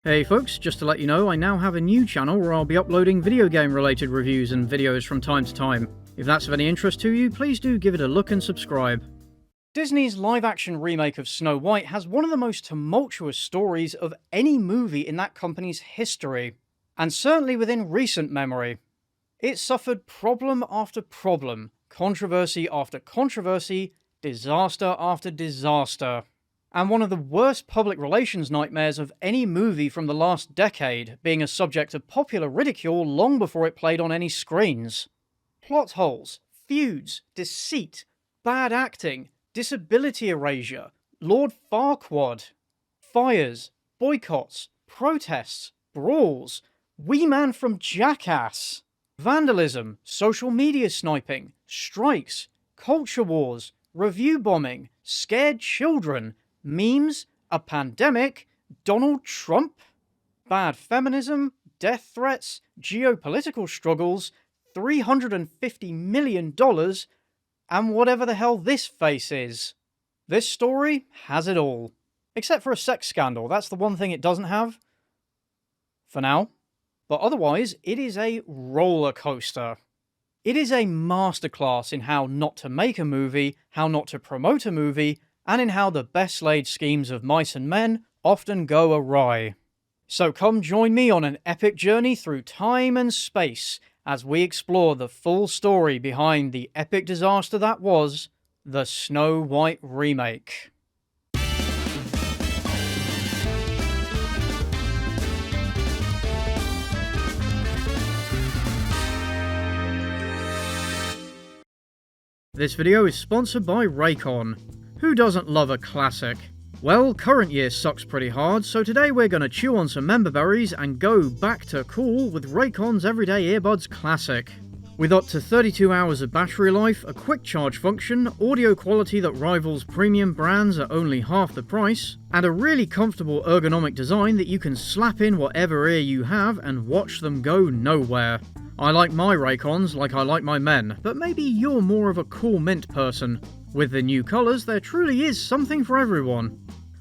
Hey folks, just to let you know, I now have a new channel where I'll be uploading video game related reviews and videos from time to time. If that's of any interest to you, please do give it a look and subscribe. Disney's live-action remake of Snow White has one of the most tumultuous stories of any movie in that company's history, and certainly within recent memory. It suffered problem after problem, controversy after controversy, disaster after disaster, and one of the worst public relations nightmares of any movie from the last decade, being a subject of popular ridicule long before it played on any screens. Plot holes, feuds, deceit, bad acting, disability erasure, Lord Farquaad, fires, boycotts, protests, brawls, Wee Man from Jackass, vandalism, social media sniping, strikes, culture wars, review bombing, scared children, memes, a pandemic, Donald Trump, bad feminism, death threats, geopolitical struggles, $350 million, and whatever the hell this face is. This story has it all. Except for a sex scandal, that's the one thing it doesn't have. For now. But otherwise, it is a roller coaster. It is a masterclass in how not to make a movie, how not to promote a movie, and in how the best laid schemes of mice and men often go awry. So come join me on an epic journey through time and space as we explore the full story behind the epic disaster that was the Snow White remake. This video is sponsored by Raycon. Who doesn't love a classic? Well, current year sucks pretty hard, so today we're gonna chew on some member berries and go back to cool with Raycon's Everyday Earbuds Classic. With up to 32 hours of battery life, a quick charge function, audio quality that rivals premium brands at only half the price, and a really comfortable ergonomic design that you can slap in whatever ear you have and watch them go nowhere. I like my Raycons like I like my men, but maybe you're more of a cool mint person. With the new colours, there truly is something for everyone.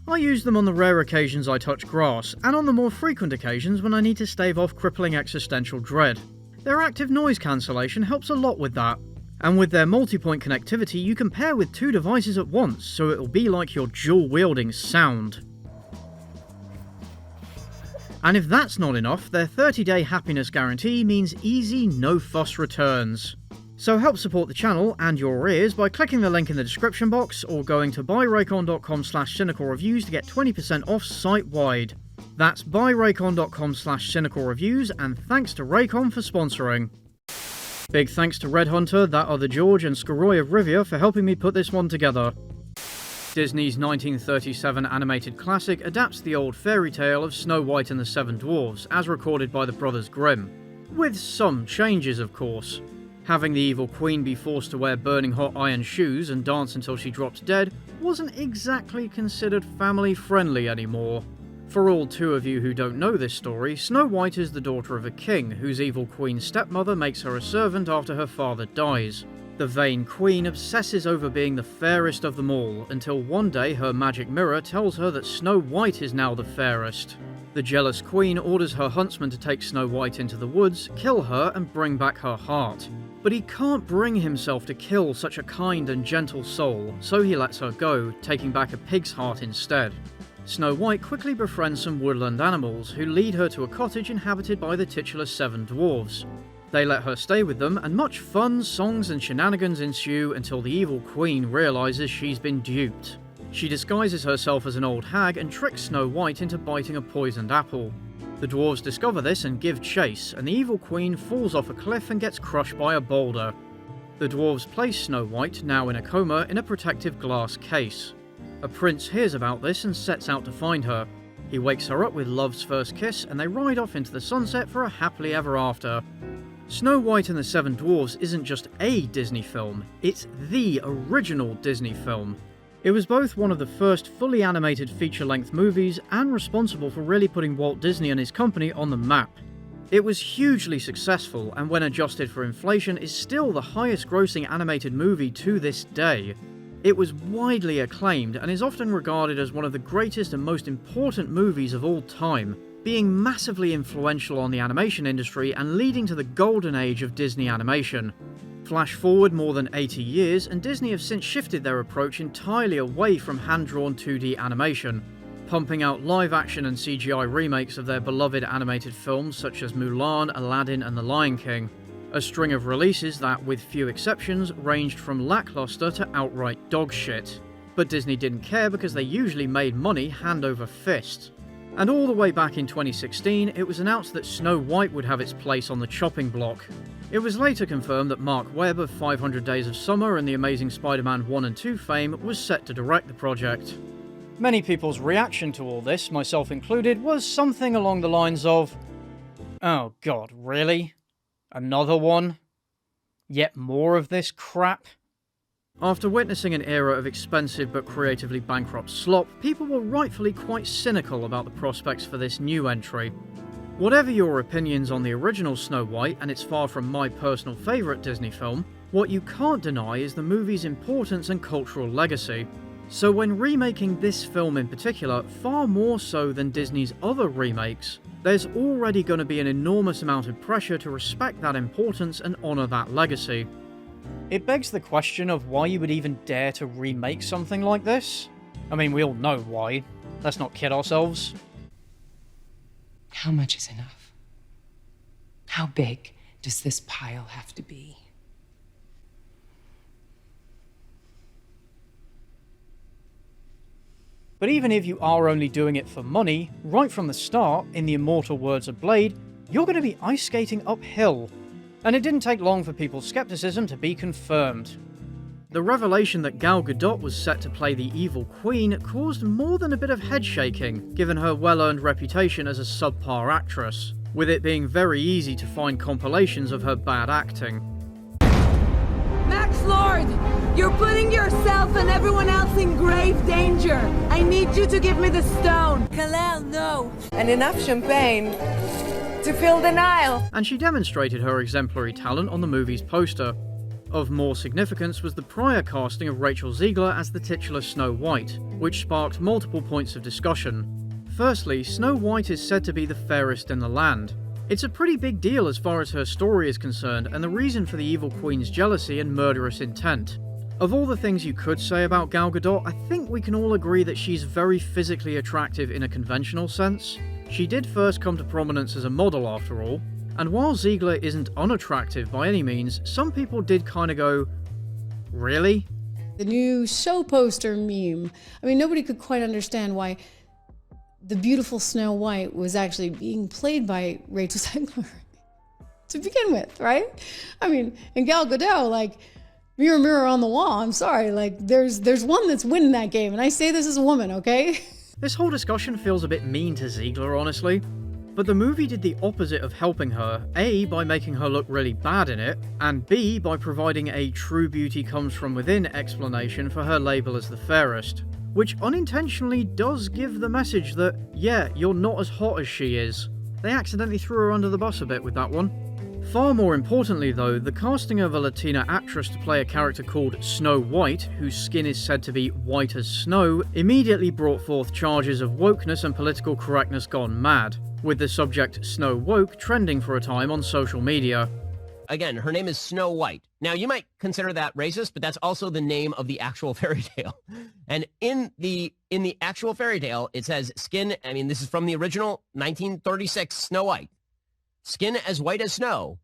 I use them on the rare occasions I touch grass, and on the more frequent occasions when I need to stave off crippling existential dread. Their active noise cancellation helps a lot with that. And with their multi-point connectivity, you can pair with two devices at once, so it'll be like you're dual-wielding sound. And if that's not enough, their 30-day happiness guarantee means easy, no-fuss returns. So help support the channel and your ears by clicking the link in the description box or going to buyraycon.com/cynicalreviews to get 20% off site-wide. That's buyraycon.com/cynicalreviews, and thanks to Raycon for sponsoring. Big thanks to Red Hunter, That Other George and Skaroy of Rivia for helping me put this one together. Disney's 1937 animated classic adapts the old fairy tale of Snow White and the Seven Dwarves, as recorded by the Brothers Grimm. With some changes, of course. Having the evil queen be forced to wear burning hot iron shoes and dance until she dropped dead wasn't exactly considered family-friendly anymore. For all two of you who don't know this story, Snow White is the daughter of a king, whose evil queen's stepmother makes her a servant after her father dies. The vain queen obsesses over being the fairest of them all, until one day her magic mirror tells her that Snow White is now the fairest. The jealous queen orders her huntsman to take Snow White into the woods, kill her, and bring back her heart. But he can't bring himself to kill such a kind and gentle soul, so he lets her go, taking back a pig's heart instead. Snow White quickly befriends some woodland animals, who lead her to a cottage inhabited by the titular Seven Dwarves. They let her stay with them, and much fun, songs, and shenanigans ensue until the evil queen realises she's been duped. She disguises herself as an old hag and tricks Snow White into biting a poisoned apple. The dwarves discover this and give chase, and the evil queen falls off a cliff and gets crushed by a boulder. The dwarves place Snow White, now in a coma, in a protective glass case. A prince hears about this and sets out to find her. He wakes her up with love's first kiss, and they ride off into the sunset for a happily ever after. Snow White and the Seven Dwarfs isn't just a Disney film, it's the original Disney film. It was both one of the first fully animated feature-length movies and responsible for really putting Walt Disney and his company on the map. It was hugely successful, and when adjusted for inflation is still the highest grossing animated movie to this day. It was widely acclaimed and is often regarded as one of the greatest and most important movies of all time. being massively influential on the animation industry and leading to the golden age of Disney animation. Flash forward more than 80 years, and Disney have since shifted their approach entirely away from hand-drawn 2D animation, pumping out live-action and CGI remakes of their beloved animated films such as Mulan, Aladdin and The Lion King, a string of releases that, with few exceptions, ranged from lackluster to outright dog shit. But Disney didn't care because they usually made money hand over fist. And all the way back in 2016, it was announced that Snow White would have its place on the chopping block. It was later confirmed that Mark Webb of 500 Days of Summer and The Amazing Spider-Man 1 and 2 fame was set to direct the project. Many people's reaction to all this, myself included, was something along the lines of, "Oh god, really? Another one? Yet more of this crap?" After witnessing an era of expensive but creatively bankrupt slop, people were rightfully quite cynical about the prospects for this new entry. Whatever your opinions on the original Snow White, and it's far from my personal favourite Disney film, what you can't deny is the movie's importance and cultural legacy. So when remaking this film in particular, far more so than Disney's other remakes, there's already going to be an enormous amount of pressure to respect that importance and honour that legacy. It begs the question of why you would even dare to remake something like this. I mean, we all know why. Let's not kid ourselves. How much is enough? How big does this pile have to be? But even if you are only doing it for money, right from the start, in the immortal words of Blade, you're going to be ice skating uphill. And it didn't take long for people's skepticism to be confirmed. The revelation that Gal Gadot was set to play the evil queen caused more than a bit of head shaking, given her well-earned reputation as a subpar actress, with it being very easy to find compilations of her bad acting. MacLeod, you're putting yourself and everyone else in grave danger. I need you to give me the stone. Kalel, no. And enough champagne to fill the Nile. And she demonstrated her exemplary talent on the movie's poster. Of more significance was the prior casting of Rachel Zegler as the titular Snow White, which sparked multiple points of discussion. Firstly, Snow White is said to be the fairest in the land. It's a pretty big deal as far as her story is concerned, and the reason for the evil queen's jealousy and murderous intent. Of all the things you could say about Gal Gadot, I think we can all agree that she's very physically attractive in a conventional sense. She did first come to prominence as a model after all, and while Zegler isn't unattractive by any means, some people did kinda go, really? The new show poster meme. I mean, nobody could quite understand why the beautiful Snow White was actually being played by Rachel Zegler to begin with, right? I mean, and Gal Gadot, like, mirror, mirror on the wall, I'm sorry, like, there's one that's winning that game, and I say this as a woman, okay? This whole discussion feels a bit mean to Zegler, honestly. But the movie did the opposite of helping her, A, by making her look really bad in it, and B, by providing a true beauty comes from within explanation for her label as the fairest, which unintentionally does give the message that, yeah, you're not as hot as she is. They accidentally threw her under the bus a bit with that one. Far more importantly though, the casting of a Latina actress to play a character called Snow White, whose skin is said to be white as snow, immediately brought forth charges of wokeness and political correctness gone mad, with the subject Snow Woke trending for a time on social media. Again, her name is Snow White. Now, you might consider that racist, but that's also the name of the actual fairy tale. And in the actual fairy tale, it says skin, I mean, this is from the original 1936 Snow White. Skin as white as snow,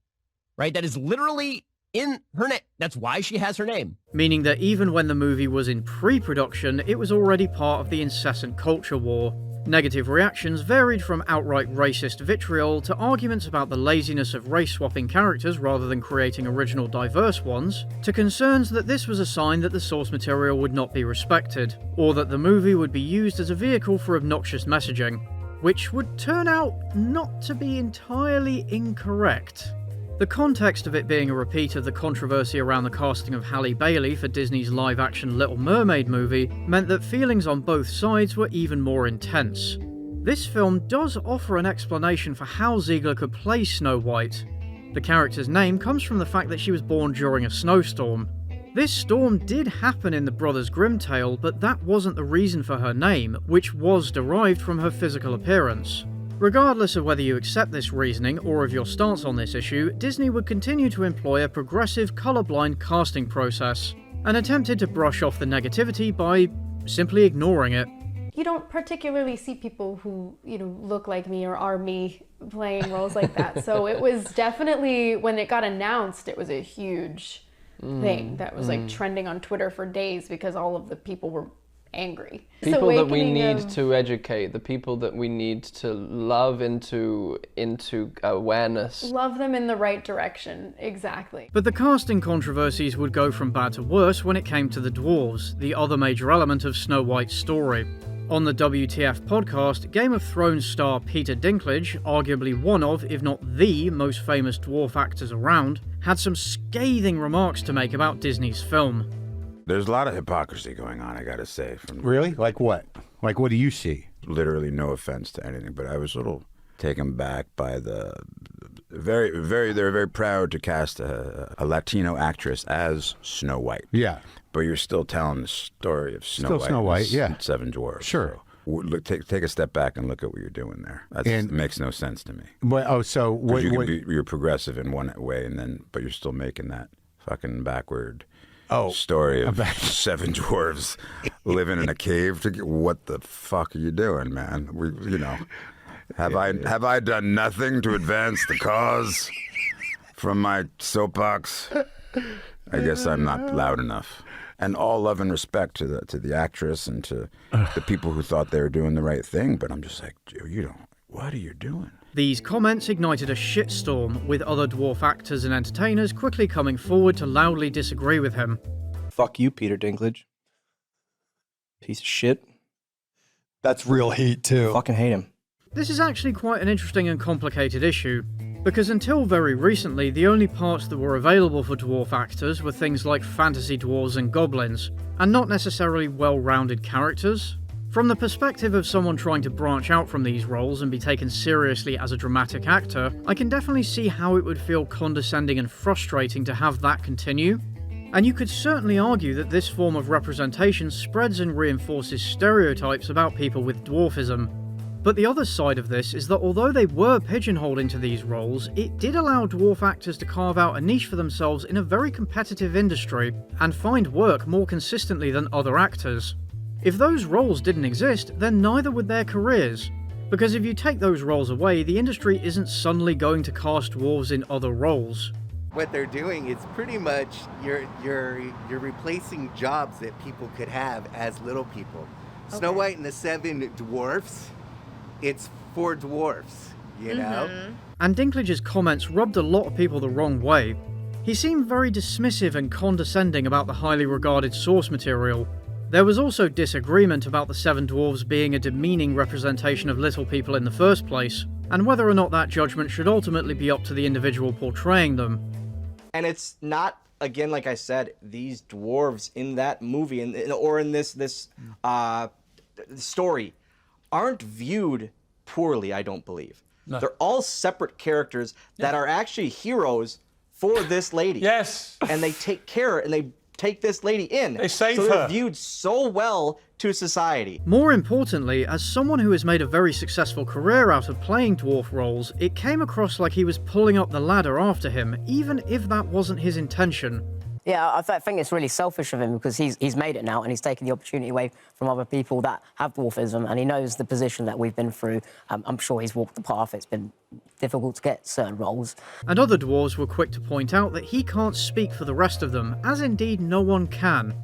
right? That is literally in her name. That's why she has her name. Meaning that even when the movie was in pre-production, it was already part of the incessant culture war. Negative reactions varied from outright racist vitriol to arguments about the laziness of race-swapping characters rather than creating original diverse ones, to concerns that this was a sign that the source material would not be respected, or that the movie would be used as a vehicle for obnoxious messaging, which would turn out not to be entirely incorrect. The context of it being a repeat of the controversy around the casting of Halle Bailey for Disney's live-action Little Mermaid movie meant that feelings on both sides were even more intense. This film does offer an explanation for how Zegler could play Snow White. The character's name comes from the fact that she was born during a snowstorm. This storm did happen in the Brothers Grimm tale, but that wasn't the reason for her name, which was derived from her physical appearance. Regardless of whether you accept this reasoning or of your stance on this issue, Disney would continue to employ a progressive, colourblind casting process, and attempted to brush off the negativity by simply ignoring it. You don't particularly see people who, look like me or are me playing roles like that. So it was definitely, when it got announced, it was a huge thing that was like trending on Twitter for days because all of the people were angry. People that we need to educate, the people that we need to love into awareness. Love them in the right direction, exactly. But the casting controversies would go from bad to worse when it came to the Dwarves, the other major element of Snow White's story. On the WTF podcast, Game of Thrones star Peter Dinklage, arguably one of, if not the, most famous dwarf actors around, had some scathing remarks to make about Disney's film. There's a lot of hypocrisy going on, I gotta say. Really? Like what? Like what do you see? Literally no offense to anything, but I was a little taken back by the they're very proud to cast a Latino actress as Snow White. Yeah. But you're still telling the story of Snow White, yeah. Seven Dwarves. Sure. So, look, take a step back and look at what you're doing there. That makes no sense to me. You're progressive in one way, but you're still making that fucking backward story of seven dwarves living in a cave. What the fuck are you doing, man? Have I done nothing to advance the cause from my soapbox? I guess I'm not loud enough. And all love and respect to the actress and to the people who thought they were doing the right thing. But I'm just like, what are you doing? These comments ignited a shitstorm, with other dwarf actors and entertainers quickly coming forward to loudly disagree with him. Fuck you, Peter Dinklage. Piece of shit. That's real heat, too. Fucking hate him. This is actually quite an interesting and complicated issue, because until very recently, the only parts that were available for dwarf actors were things like fantasy dwarves and goblins, and not necessarily well-rounded characters. From the perspective of someone trying to branch out from these roles and be taken seriously as a dramatic actor, I can definitely see how it would feel condescending and frustrating to have that continue. And you could certainly argue that this form of representation spreads and reinforces stereotypes about people with dwarfism. But the other side of this is that although they were pigeonholed into these roles, it did allow dwarf actors to carve out a niche for themselves in a very competitive industry and find work more consistently than other actors. If those roles didn't exist, then neither would their careers. Because if you take those roles away, the industry isn't suddenly going to cast dwarves in other roles. What they're doing is pretty much you're replacing jobs that people could have as little people. Okay. Snow White and the Seven Dwarfs, it's for dwarfs, you know? And Dinklage's comments rubbed a lot of people the wrong way. He seemed very dismissive and condescending about the highly regarded source material. There was also disagreement about the Seven Dwarves being a demeaning representation of little people in the first place, and whether or not that judgment should ultimately be up to the individual portraying them. And it's not, again, like I said, these dwarves in that movie or in this story aren't viewed poorly, I don't believe. No. They're all separate characters that are actually heroes for this lady. Yes. And they take care and they take this lady in. They save her. They're her. viewed so well to society. More importantly, as someone who has made a very successful career out of playing dwarf roles, it came across like he was pulling up the ladder after him, even if that wasn't his intention. Yeah, I think it's really selfish of him because he's made it now and he's taken the opportunity away from other people that have dwarfism, and he knows the position that we've been through. I'm sure he's walked the path. It's been difficult to get certain roles. And other dwarves were quick to point out that he can't speak for the rest of them, as indeed no one can.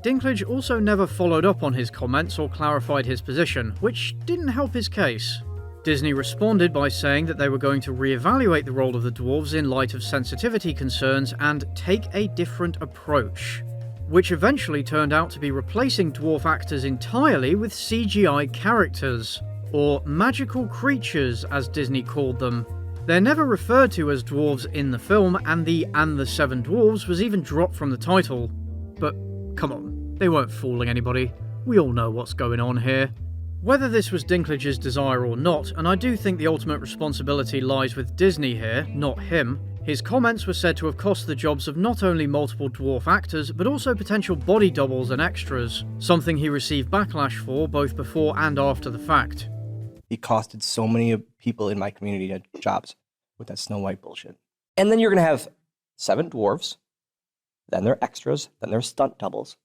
Dinklage also never followed up on his comments or clarified his position, which didn't help his case. Disney responded by saying that they were going to reevaluate the role of the dwarves in light of sensitivity concerns and take a different approach, which eventually turned out to be replacing dwarf actors entirely with CGI characters, or magical creatures as Disney called them. They're never referred to as dwarves in the film, and the Seven Dwarves was even dropped from the title. But come on, they weren't fooling anybody. We all know what's going on here. Whether this was Dinklage's desire or not, and I do think the ultimate responsibility lies with Disney here, not him, his comments were said to have cost the jobs of not only multiple dwarf actors, but also potential body doubles and extras, something he received backlash for both before and after the fact. He costed so many people in my community jobs with that Snow White bullshit. And then you're going to have 7 dwarves, then their extras, then their stunt doubles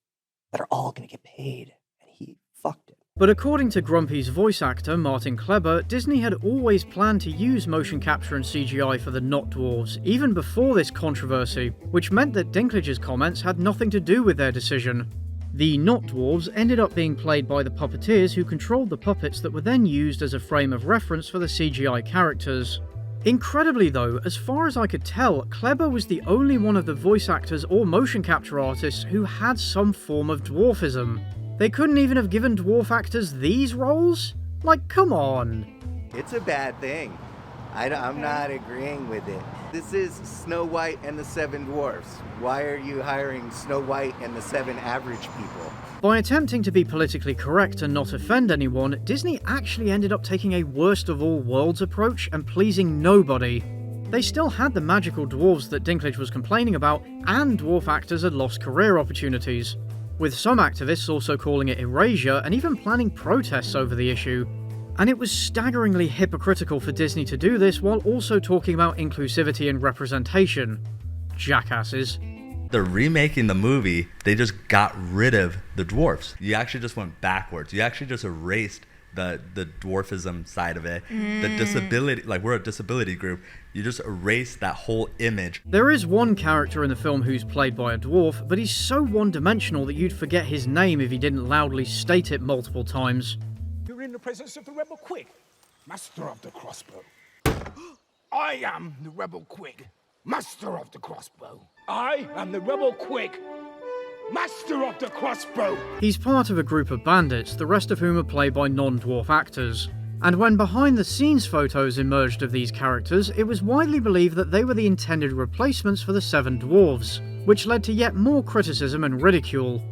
that are all going to get paid. And he fucked it. But according to Grumpy's voice actor, Martin Kleber, Disney had always planned to use motion capture and CGI for the Not Dwarves, even before this controversy, which meant that Dinklage's comments had nothing to do with their decision. The Not Dwarves ended up being played by the puppeteers who controlled the puppets that were then used as a frame of reference for the CGI characters. Incredibly though, as far as I could tell, Kleber was the only one of the voice actors or motion capture artists who had some form of dwarfism. They couldn't even have given dwarf actors these roles? Like, come on. It's a bad thing. I'm not agreeing with it. This is Snow White and the 7 Dwarfs. Why are you hiring Snow White and the 7 average people? By attempting to be politically correct and not offend anyone, Disney actually ended up taking a worst of all worlds approach and pleasing nobody. They still had the magical dwarves that Dinklage was complaining about, and dwarf actors had lost career opportunities, with some activists also calling it erasure and even planning protests over the issue. And it was staggeringly hypocritical for Disney to do this while also talking about inclusivity and representation. Jackasses. They're remaking the movie, they just got rid of the dwarfs. You actually just went backwards. You actually just erased the dwarfism side of it. The disability, like we're a disability group, you just erased that whole image. There is one character in the film who's played by a dwarf, but he's so one-dimensional that you'd forget his name if he didn't loudly state it multiple times. You're in the presence of the Rebel Quig, master of the crossbow. I am the Rebel Quig, master of the crossbow. I am the Rebel Quig, master of the crossbow. He's part of a group of bandits, the rest of whom are played by non-dwarf actors. And when behind-the-scenes photos emerged of these characters, it was widely believed that they were the intended replacements for the 7 dwarves, which led to yet more criticism and ridicule.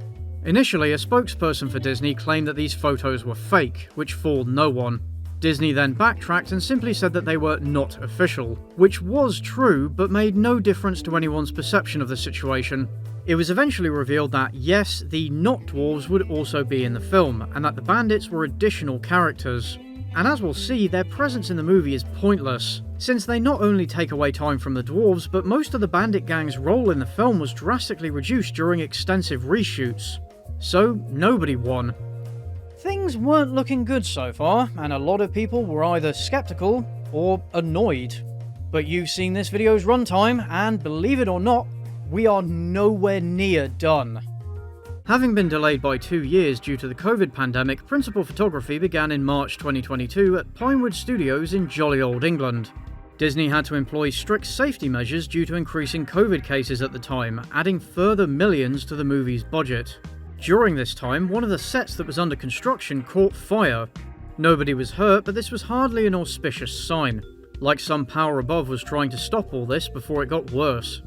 Initially, a spokesperson for Disney claimed that these photos were fake, which fooled no one. Disney then backtracked and simply said that they were not official, which was true, but made no difference to anyone's perception of the situation. It was eventually revealed that, yes, the Not Dwarves would also be in the film, and that the bandits were additional characters. And as we'll see, their presence in the movie is pointless, since they not only take away time from the dwarves, but most of the bandit gang's role in the film was drastically reduced during extensive reshoots. So, nobody won. Things weren't looking good so far, and a lot of people were either skeptical or annoyed. But you've seen this video's runtime, and believe it or not, we are nowhere near done. Having been delayed by 2 years due to the COVID pandemic, principal photography began in March 2022 at Pinewood Studios in jolly old England. Disney had to employ strict safety measures due to increasing COVID cases at the time, adding further millions to the movie's budget. During this time, one of the sets that was under construction caught fire. Nobody was hurt, but this was hardly an auspicious sign. Like some power above was trying to stop all this before it got worse.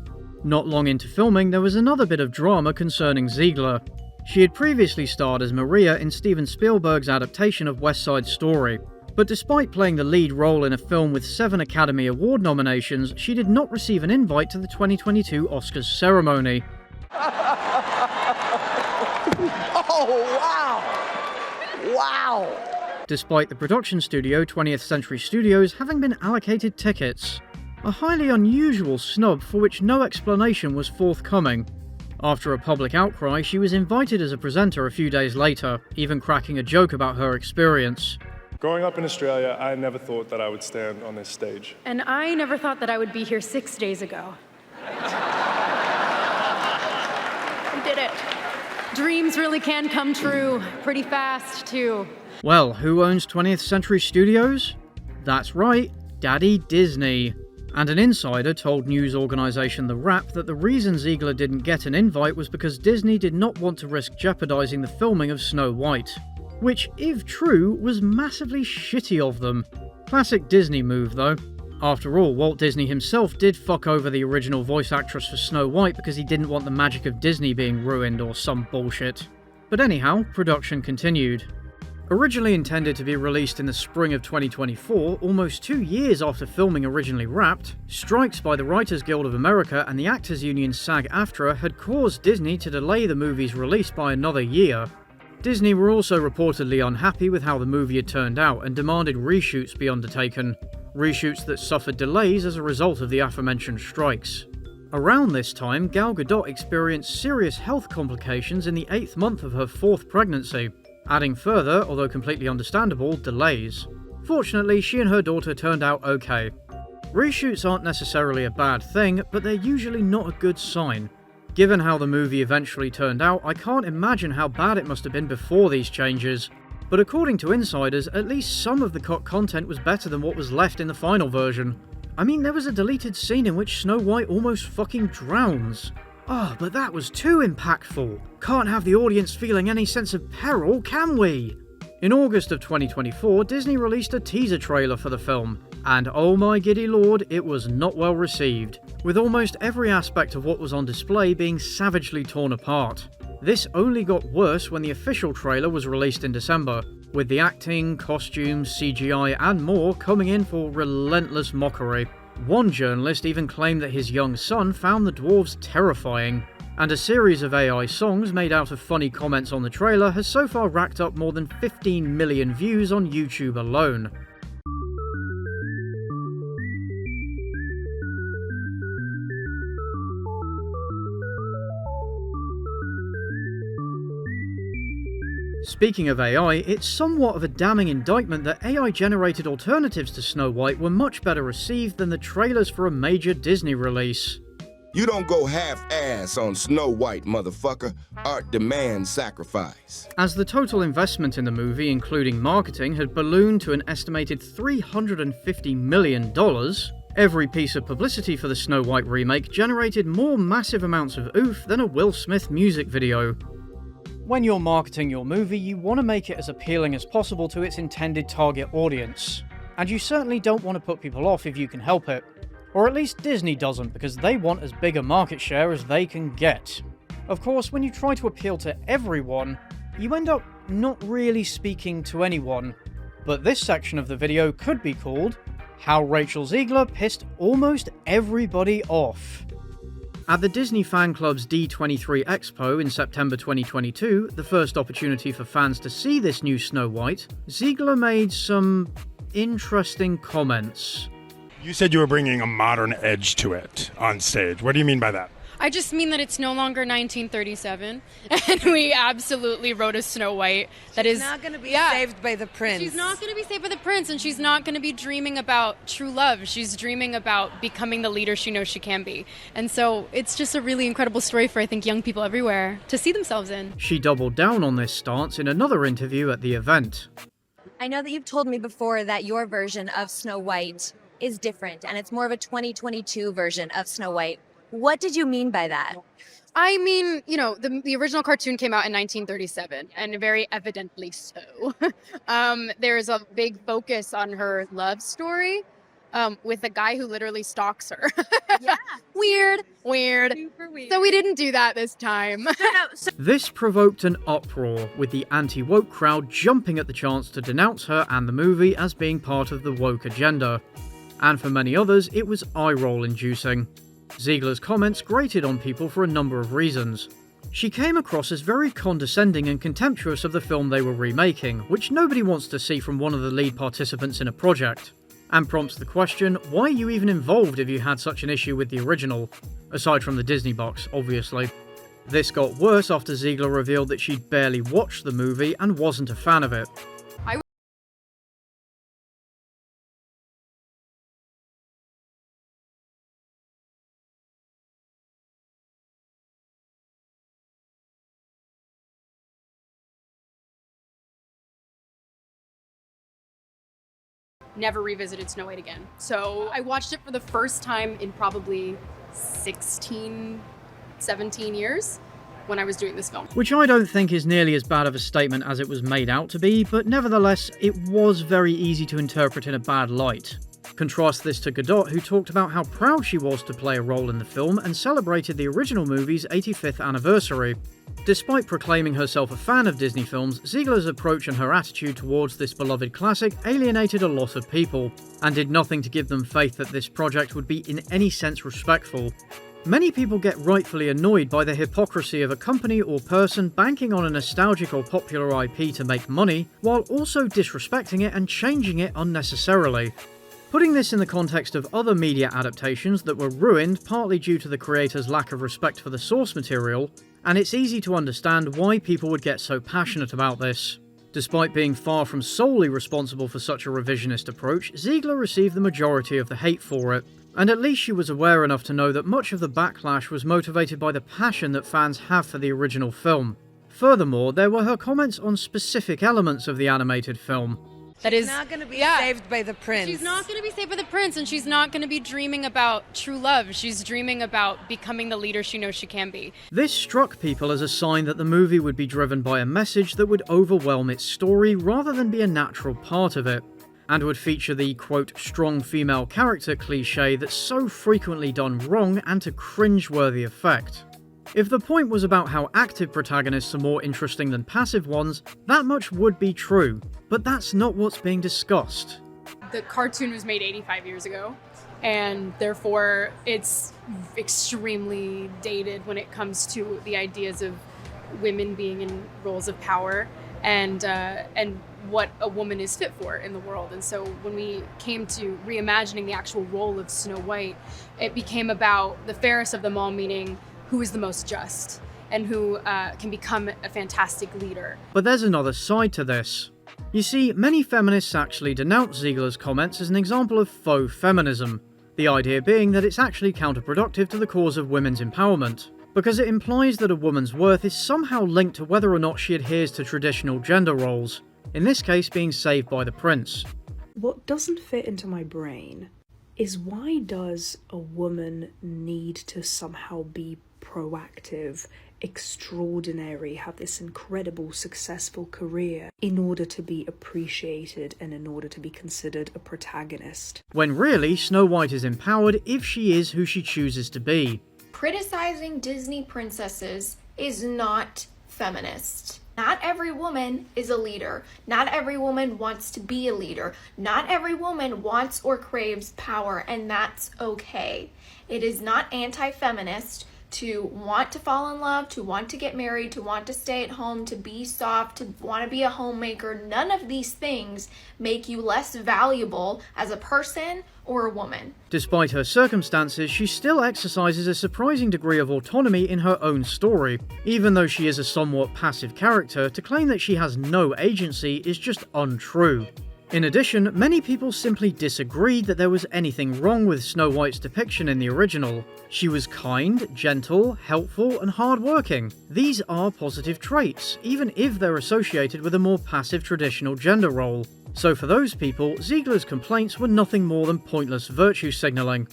Not long into filming, there was another bit of drama concerning Zegler. She had previously starred as Maria in Steven Spielberg's adaptation of West Side Story, but despite playing the lead role in a film with 7 Academy Award nominations, she did not receive an invite to the 2022 Oscars ceremony. Oh, wow! Wow! Despite the production studio 20th Century Studios having been allocated tickets. A highly unusual snub for which no explanation was forthcoming. After a public outcry, she was invited as a presenter a few days later, even cracking a joke about her experience. Growing up in Australia, I never thought that I would stand on this stage. And I never thought that I would be here 6 days ago. I did it. Dreams really can come true pretty fast, too. Well, who owns 20th Century Studios? That's right, Daddy Disney. And an insider told news organisation The Wrap that the reason Zegler didn't get an invite was because Disney did not want to risk jeopardising the filming of Snow White. Which, if true, was massively shitty of them. Classic Disney move, though. After all, Walt Disney himself did fuck over the original voice actress for Snow White because he didn't want the magic of Disney being ruined or some bullshit. But anyhow, production continued. Originally intended to be released in the spring of 2024, almost 2 years after filming originally wrapped, strikes by the Writers Guild of America and the Actors Union SAG-AFTRA had caused Disney to delay the movie's release by another year. Disney were also reportedly unhappy with how the movie had turned out and demanded reshoots be undertaken, reshoots that suffered delays as a result of the aforementioned strikes. Around this time, Gal Gadot experienced serious health complications in the 8th month of her 4th pregnancy, adding further, although completely understandable, delays. Fortunately, she and her daughter turned out okay. Reshoots aren't necessarily a bad thing, but they're usually not a good sign. Given how the movie eventually turned out, I can't imagine how bad it must have been before these changes. But according to insiders, at least some of the cut content was better than what was left in the final version. I mean, there was a deleted scene in which Snow White almost fucking drowns. But that was too impactful. Can't have the audience feeling any sense of peril, can we? In August of 2024, Disney released a teaser trailer for the film, and oh my giddy lord, it was not well received, with almost every aspect of what was on display being savagely torn apart. This only got worse when the official trailer was released in December, with the acting, costumes, CGI and more coming in for relentless mockery. One journalist even claimed that his young son found the dwarves terrifying, and a series of AI songs made out of funny comments on the trailer has so far racked up more than 15 million views on YouTube alone. Speaking of AI, it's somewhat of a damning indictment that AI-generated alternatives to Snow White were much better received than the trailers for a major Disney release. You don't go half-ass on Snow White, motherfucker. Art demands sacrifice. As the total investment in the movie, including marketing, had ballooned to an estimated $350 million, every piece of publicity for the Snow White remake generated more massive amounts of oof than a Will Smith music video. When you're marketing your movie, you want to make it as appealing as possible to its intended target audience. And you certainly don't want to put people off if you can help it. Or at least Disney doesn't, because they want as big a market share as they can get. Of course, when you try to appeal to everyone, you end up not really speaking to anyone. But this section of the video could be called How Rachel Zegler Pissed Almost Everybody Off. At the Disney Fan Club's D23 Expo in September 2022, the first opportunity for fans to see this new Snow White, Zegler made some interesting comments. You said you were bringing a modern edge to it on stage. What do you mean by that? I just mean that it's no longer 1937, and we absolutely wrote a Snow White that is not going to be saved by the prince. She's not going to be saved by the prince, and she's not going to be dreaming about true love. She's dreaming about becoming the leader she knows she can be. And so it's just a really incredible story for, I think, young people everywhere to see themselves in. She doubled down on this stance in another interview at the event. I know that you've told me before that your version of Snow White is different, and it's more of a 2022 version of Snow White. What did you mean by that? I mean, you know, the original cartoon came out in 1937, and very evidently so. There's a big focus on her love story with a guy who literally stalks her. Yeah. Weird. Super weird. So we didn't do that this time. This provoked an uproar, with the anti-woke crowd jumping at the chance to denounce her and the movie as being part of the woke agenda. And for many others, it was eye-roll inducing. Zegler's comments grated on people for a number of reasons. She came across as very condescending and contemptuous of the film they were remaking, which nobody wants to see from one of the lead participants in a project, and prompts the question, why are you even involved if you had such an issue with the original? Aside from the Disney box, obviously. This got worse after Zegler revealed that she'd barely watched the movie and wasn't a fan of it. Never revisited Snow White again. So I watched it for the first time in probably 16, 17 years when I was doing this film. Which I don't think is nearly as bad of a statement as it was made out to be, but nevertheless, it was very easy to interpret in a bad light. Contrast this to Gadot, who talked about how proud she was to play a role in the film and celebrated the original movie's 85th anniversary. Despite proclaiming herself a fan of Disney films, Zegler's approach and her attitude towards this beloved classic alienated a lot of people, and did nothing to give them faith that this project would be in any sense respectful. Many people get rightfully annoyed by the hypocrisy of a company or person banking on a nostalgic or popular IP to make money, while also disrespecting it and changing it unnecessarily. Putting this in the context of other media adaptations that were ruined partly due to the creator's lack of respect for the source material, and it's easy to understand why people would get so passionate about this. Despite being far from solely responsible for such a revisionist approach, Zegler received the majority of the hate for it. And at least she was aware enough to know that much of the backlash was motivated by the passion that fans have for the original film. Furthermore, there were her comments on specific elements of the animated film. That is not going to be saved by the prince. She's not going to be saved by the prince, and she's not going to be dreaming about true love. She's dreaming about becoming the leader she knows she can be. This struck people as a sign that the movie would be driven by a message that would overwhelm its story rather than be a natural part of it, and would feature the, quote, strong female character cliché that's so frequently done wrong and to cringe-worthy effect. If the point was about how active protagonists are more interesting than passive ones, that much would be true, but that's not what's being discussed. The cartoon was made 85 years ago, and therefore it's extremely dated when it comes to the ideas of women being in roles of power and what a woman is fit for in the world. And so when we came to reimagining the actual role of Snow White, it became about the fairest of them all, meaning who is the most just and who can become a fantastic leader. But there's another side to this. You see, many feminists actually denounce Zegler's comments as an example of faux feminism, the idea being that it's actually counterproductive to the cause of women's empowerment, because it implies that a woman's worth is somehow linked to whether or not she adheres to traditional gender roles, in this case being saved by the prince. What doesn't fit into my brain is why does a woman need to somehow be proactive, extraordinary, have this incredible successful career in order to be appreciated and in order to be considered a protagonist? When really, Snow White is empowered if she is who she chooses to be. Criticizing Disney princesses is not feminist. Not every woman is a leader. Not every woman wants to be a leader. Not every woman wants or craves power, and that's okay. It is not anti-feminist to want to fall in love, to want to get married, to want to stay at home, to be soft, to want to be a homemaker. None of these things make you less valuable as a person or a woman. Despite her circumstances, she still exercises a surprising degree of autonomy in her own story. Even though she is a somewhat passive character, to claim that she has no agency is just untrue. In addition, many people simply disagreed that there was anything wrong with Snow White's depiction in the original. She was kind, gentle, helpful, and hardworking. These are positive traits, even if they're associated with a more passive traditional gender role. So for those people, Zegler's complaints were nothing more than pointless virtue signalling.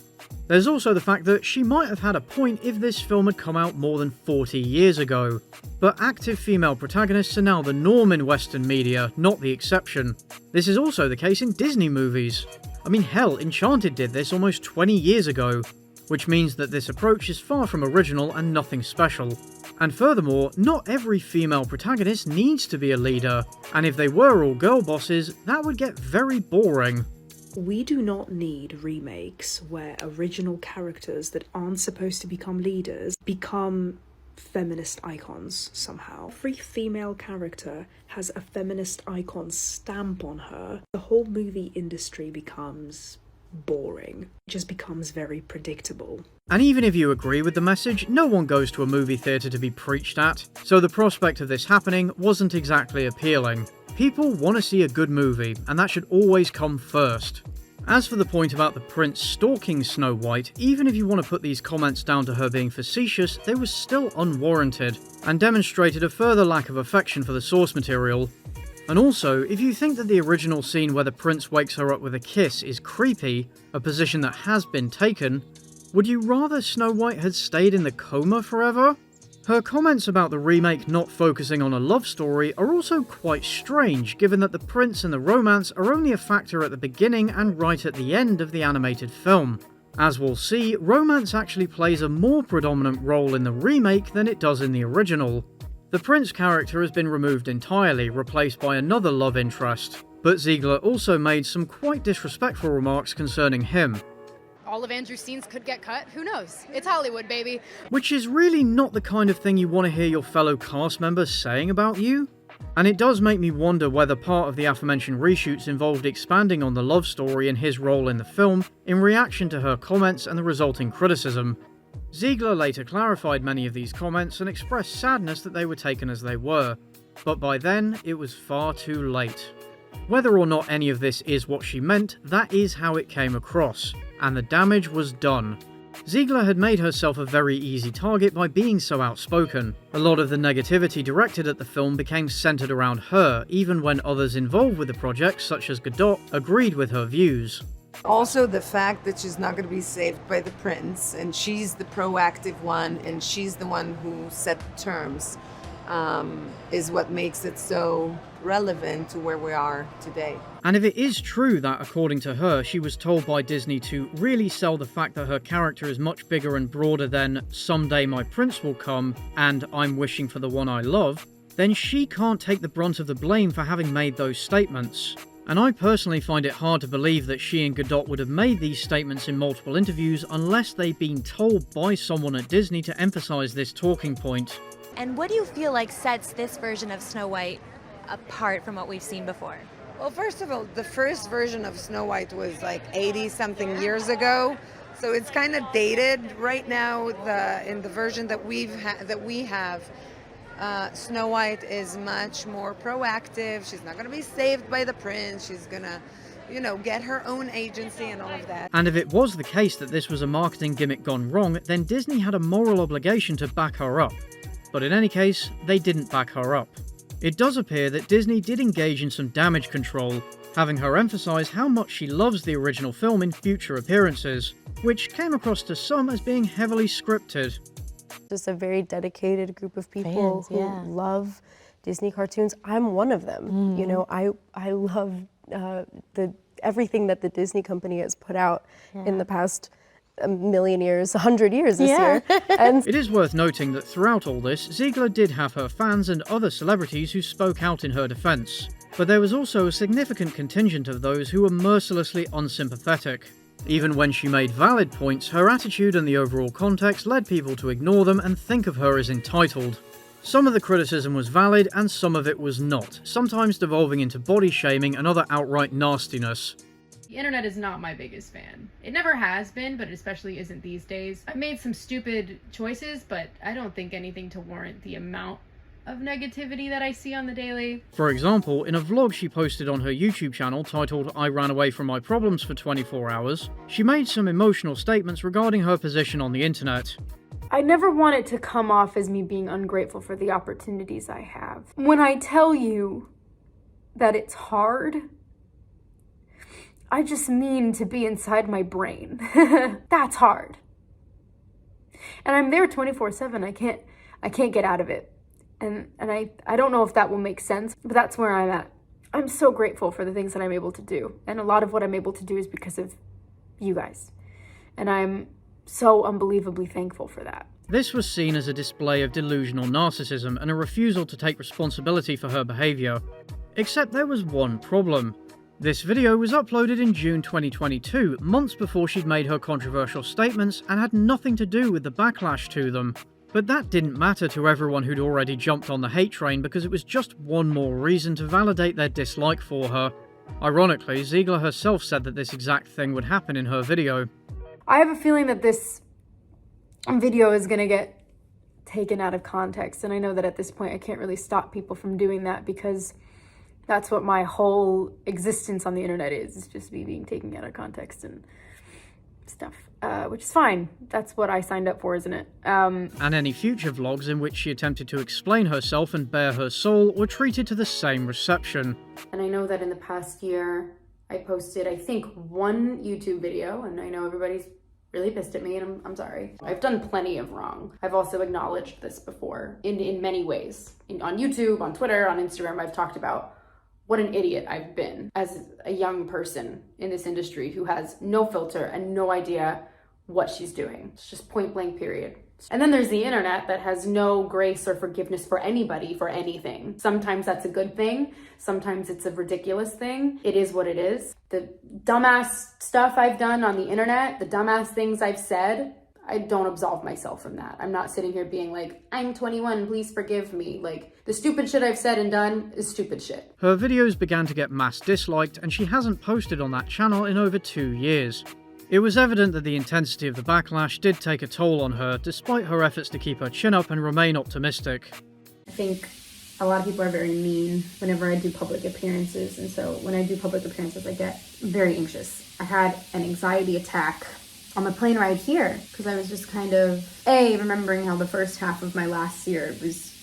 There's also the fact that she might have had a point if this film had come out more than 40 years ago. But active female protagonists are now the norm in Western media, not the exception. This is also the case in Disney movies. I mean, hell, Enchanted did this almost 20 years ago, which means that this approach is far from original and nothing special. And furthermore, not every female protagonist needs to be a leader, and if they were all girl bosses, that would get very boring. We do not need remakes where original characters that aren't supposed to become leaders become feminist icons somehow. Every female character has a feminist icon stamp on her. The whole movie industry becomes boring. It just becomes very predictable. And even if you agree with the message, no one goes to a movie theatre to be preached at, so the prospect of this happening wasn't exactly appealing. People want to see a good movie, and that should always come first. As for the point about the prince stalking Snow White, even if you want to put these comments down to her being facetious, they were still unwarranted, and demonstrated a further lack of affection for the source material. And also, if you think that the original scene where the prince wakes her up with a kiss is creepy, a position that has been taken, would you rather Snow White had stayed in the coma forever? Her comments about the remake not focusing on a love story are also quite strange, given that the prince and the romance are only a factor at the beginning and right at the end of the animated film. As we'll see, romance actually plays a more predominant role in the remake than it does in the original. The prince character has been removed entirely, replaced by another love interest, but Zegler also made some quite disrespectful remarks concerning him. all of Andrew's scenes could get cut. Who knows? It's Hollywood, baby. Which is really not the kind of thing you want to hear your fellow cast members saying about you. And it does make me wonder whether part of the aforementioned reshoots involved expanding on the love story and his role in the film in reaction to her comments and the resulting criticism. Zegler later clarified many of these comments and expressed sadness that they were taken as they were, but by then it was far too late. Whether or not any of this is what she meant, that is how it came across, and the damage was done. Zegler had made herself a very easy target by being so outspoken. A lot of the negativity directed at the film became centered around her, even when others involved with the project, such as Gadot, agreed with her views. Also, the fact that she's not going to be saved by the prince, and she's the proactive one, and she's the one who set the terms, is what makes it so relevant to where we are today. And if it is true that, according to her, she was told by Disney to really sell the fact that her character is much bigger and broader than "someday my prince will come" and "I'm wishing for the one I love," then she can't take the brunt of the blame for having made those statements. And I personally find it hard to believe that she and Gadot would have made these statements in multiple interviews unless they'd been told by someone at Disney to emphasize this talking point. And what do you feel like sets this version of Snow White apart from what we've seen before? Well, first of all, the first version of Snow White was like 80-something years ago, so it's kind of dated. Right now, in the version that we have, Snow White is much more proactive. She's not going to be saved by the prince. She's going to, get her own agency and all of that. And if it was the case that this was a marketing gimmick gone wrong, then Disney had a moral obligation to back her up. But in any case, they didn't back her up. It does appear that Disney did engage in some damage control, having her emphasise how much she loves the original film in future appearances, which came across to some as being heavily scripted. Just a very dedicated group of people who love Disney cartoons. I'm one of them. You know, I love everything that the Disney company has put out in the past a million years, 100 years this year. And it is worth noting that throughout all this, Zegler did have her fans and other celebrities who spoke out in her defence. But there was also a significant contingent of those who were mercilessly unsympathetic. Even when she made valid points, her attitude and the overall context led people to ignore them and think of her as entitled. Some of the criticism was valid and some of it was not, sometimes devolving into body shaming and other outright nastiness. The internet is not my biggest fan. It never has been, but it especially isn't these days. I've made some stupid choices, but I don't think anything to warrant the amount of negativity that I see on the daily. For example, in a vlog she posted on her YouTube channel titled "I Ran Away From My Problems for 24 Hours", she made some emotional statements regarding her position on the internet. I never want it to come off as me being ungrateful for the opportunities I have. When I tell you that it's hard, I just mean to be inside my brain. That's hard. And I'm there 24/7. I can't get out of it. And I don't know if that will make sense, but that's where I'm at. I'm so grateful for the things that I'm able to do. And a lot of what I'm able to do is because of you guys. And I'm so unbelievably thankful for that. This was seen as a display of delusional narcissism and a refusal to take responsibility for her behaviour. Except there was one problem. This video was uploaded in June 2022, months before she'd made her controversial statements and had nothing to do with the backlash to them. But that didn't matter to everyone who'd already jumped on the hate train because it was just one more reason to validate their dislike for her. Ironically, Zegler herself said that this exact thing would happen in her video. I have a feeling that this video is going to get taken out of context, and I know that at this point I can't really stop people from doing that because that's what my whole existence on the internet is just me being taken out of context and stuff, which is fine. That's what I signed up for, isn't it? And any future vlogs in which she attempted to explain herself and bare her soul were treated to the same reception. And I know that in the past year, I posted, I think, one YouTube video, and I know everybody's really pissed at me, and I'm sorry. I've done plenty of wrong. I've also acknowledged this before in many ways. On YouTube, on Twitter, on Instagram, I've talked about what an idiot I've been as a young person in this industry who has no filter and no idea what she's doing. It's just point blank, period. And then there's the internet that has no grace or forgiveness for anybody for anything. Sometimes that's a good thing. Sometimes it's a ridiculous thing. It is what it is. the dumbass stuff I've done on the internet, the dumbass things I've said, I don't absolve myself from that. I'm not sitting here being like, I'm 21, please forgive me. Like, the stupid shit I've said and done is stupid shit. Her videos began to get mass disliked, and she hasn't posted on that channel in over 2 years. It was evident that the intensity of the backlash did take a toll on her, despite her efforts to keep her chin up and remain optimistic. I think a lot of people are very mean whenever I do public appearances, and so when I do public appearances, I get very anxious. I had an anxiety attack on the plane ride here, because I was just kind of, remembering how the first half of my last year was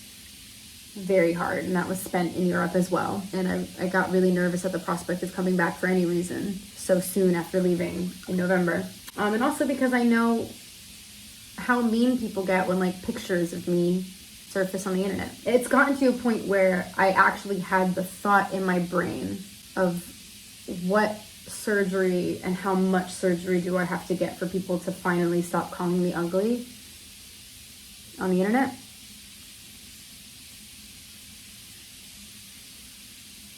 very hard, and that was spent in Europe as well. And I got really nervous at the prospect of coming back for any reason so soon after leaving in November. And also because I know how mean people get when like pictures of me surface on the internet. It's gotten to a point where I actually had the thought in my brain of what surgery and how much surgery do I have to get for people to finally stop calling me ugly on the internet.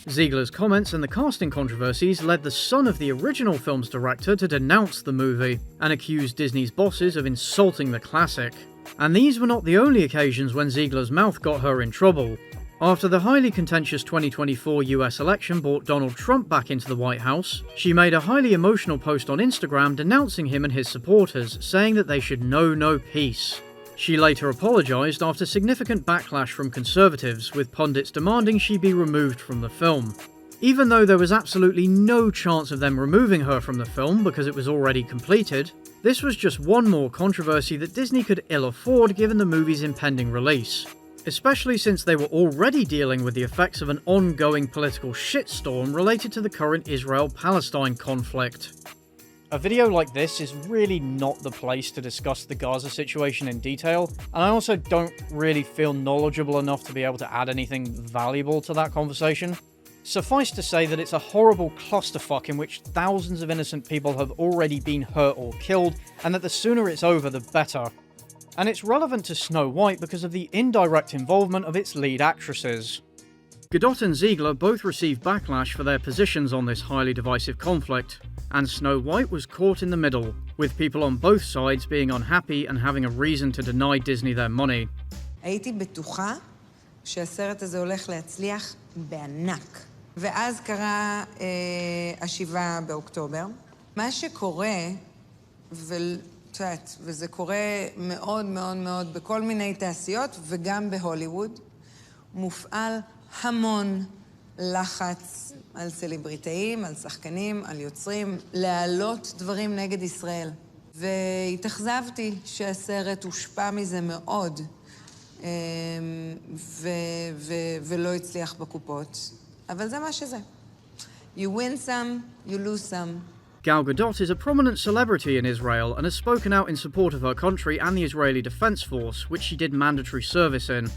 Zegler's comments and the casting controversies led the son of the original film's director to denounce the movie and accuse Disney's bosses of insulting the classic. And these were not the only occasions when Zegler's mouth got her in trouble. After the highly contentious 2024 US election brought Donald Trump back into the White House, she made a highly emotional post on Instagram denouncing him and his supporters, saying that they should know no peace. She later apologised after significant backlash from conservatives, with pundits demanding she be removed from the film. Even though there was absolutely no chance of them removing her from the film because it was already completed, this was just one more controversy that Disney could ill afford given the movie's impending release. Especially since they were already dealing with the effects of an ongoing political shitstorm related to the current Israel-Palestine conflict. A video like this is really not the place to discuss the Gaza situation in detail, and I also don't really feel knowledgeable enough to be able to add anything valuable to that conversation. Suffice to say that it's a horrible clusterfuck in which thousands of innocent people have already been hurt or killed, and that the sooner it's over the better. And it's relevant to Snow White because of the indirect involvement of its lead actresses. Gadot and Zegler both received backlash for their positions on this highly divisive conflict, and Snow White was caught in the middle, with people on both sides being unhappy and having a reason to deny Disney their money. הייתי בטוחה שהסרט הזה הולך להצליח בענק. ואז קרה השבעה באוקטובר. מה שקורה, וזה קורה מאוד מאוד מאוד בכל מיני תעשיות וגם בהוליווד, מופעל המון לחץ על סלבריטאים, על שחקנים, על יוצרים, להעלות דברים נגד ישראל. והתאכזבתי שהסרט הושפע מזה מאוד, ולא הצליח בקופות. אבל זה מה שזה. You win some, you lose some. Gal Gadot is a prominent celebrity in Israel and has spoken out in support of her country and the Israeli Defense Force, which she did mandatory service in.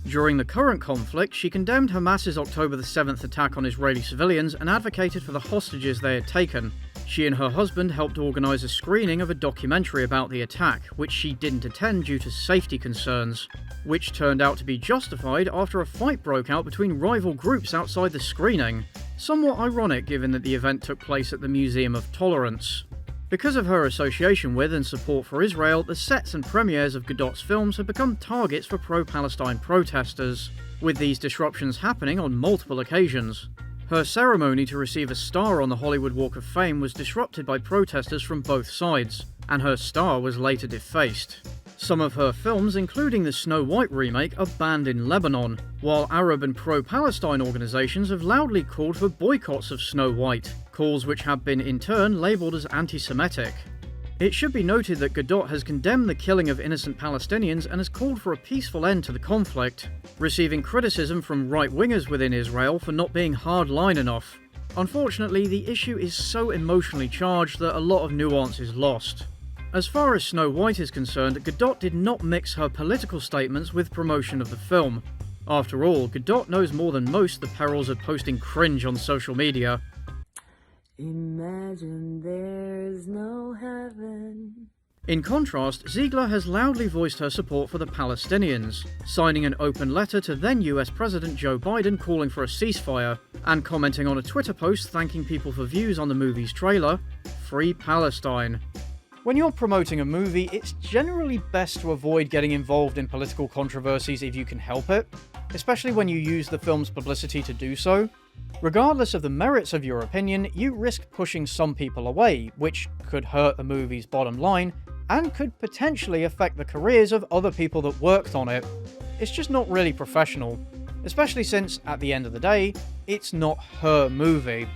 During the current conflict, she condemned Hamas's October the 7th attack on Israeli civilians and advocated for the hostages they had taken. She and her husband helped organise a screening of a documentary about the attack, which she didn't attend due to safety concerns, which turned out to be justified after a fight broke out between rival groups outside the screening. Somewhat ironic given that the event took place at the Museum of Tolerance. Because of her association with and support for Israel, the sets and premieres of Gadot's films have become targets for pro-Palestine protesters, with these disruptions happening on multiple occasions. Her ceremony to receive a star on the Hollywood Walk of Fame was disrupted by protesters from both sides, and her star was later defaced. Some of her films, including the Snow White remake, are banned in Lebanon, while Arab and pro-Palestine organisations have loudly called for boycotts of Snow White, calls which have been in turn labelled as anti-Semitic. It should be noted that Gadot has condemned the killing of innocent Palestinians and has called for a peaceful end to the conflict, receiving criticism from right-wingers within Israel for not being hard-line enough. Unfortunately, the issue is so emotionally charged that a lot of nuance is lost. As far as Snow White is concerned, Gadot did not mix her political statements with promotion of the film. After all, Gadot knows more than most the perils of posting cringe on social media. Imagine there's no heaven. In contrast, Zegler has loudly voiced her support for the Palestinians, signing an open letter to then US President Joe Biden calling for a ceasefire, and commenting on a Twitter post thanking people for views on the movie's trailer, "Free Palestine." When you're promoting a movie, it's generally best to avoid getting involved in political controversies if you can help it, especially when you use the film's publicity to do so. Regardless of the merits of your opinion, you risk pushing some people away, which could hurt the movie's bottom line, and could potentially affect the careers of other people that worked on it. It's just not really professional, especially since, at the end of the day, it's not her movie.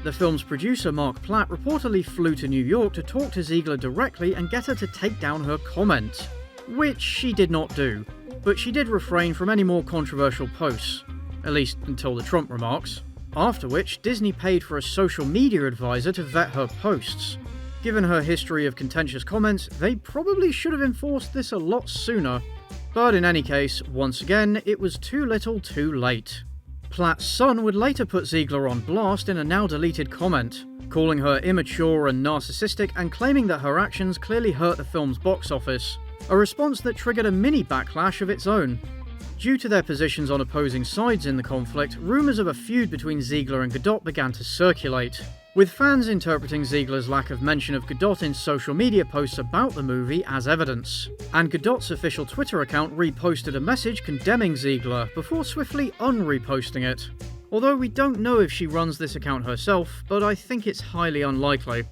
The film's producer, Mark Platt, reportedly flew to New York to talk to Zegler directly and get her to take down her comment, which she did not do, but she did refrain from any more controversial posts, at least until the Trump remarks, after which Disney paid for a social media advisor to vet her posts. Given her history of contentious comments, they probably should have enforced this a lot sooner. But in any case, once again, it was too little too late. Platt's son would later put Zegler on blast in a now-deleted comment, calling her immature and narcissistic and claiming that her actions clearly hurt the film's box office, a response that triggered a mini backlash of its own. Due to their positions on opposing sides in the conflict, rumours of a feud between Zegler and Gadot began to circulate, with fans interpreting Zegler's lack of mention of Gadot in social media posts about the movie as evidence, and Gadot's official Twitter account reposted a message condemning Zegler before swiftly unreposting it. Although we don't know if she runs this account herself, but I think it's highly unlikely.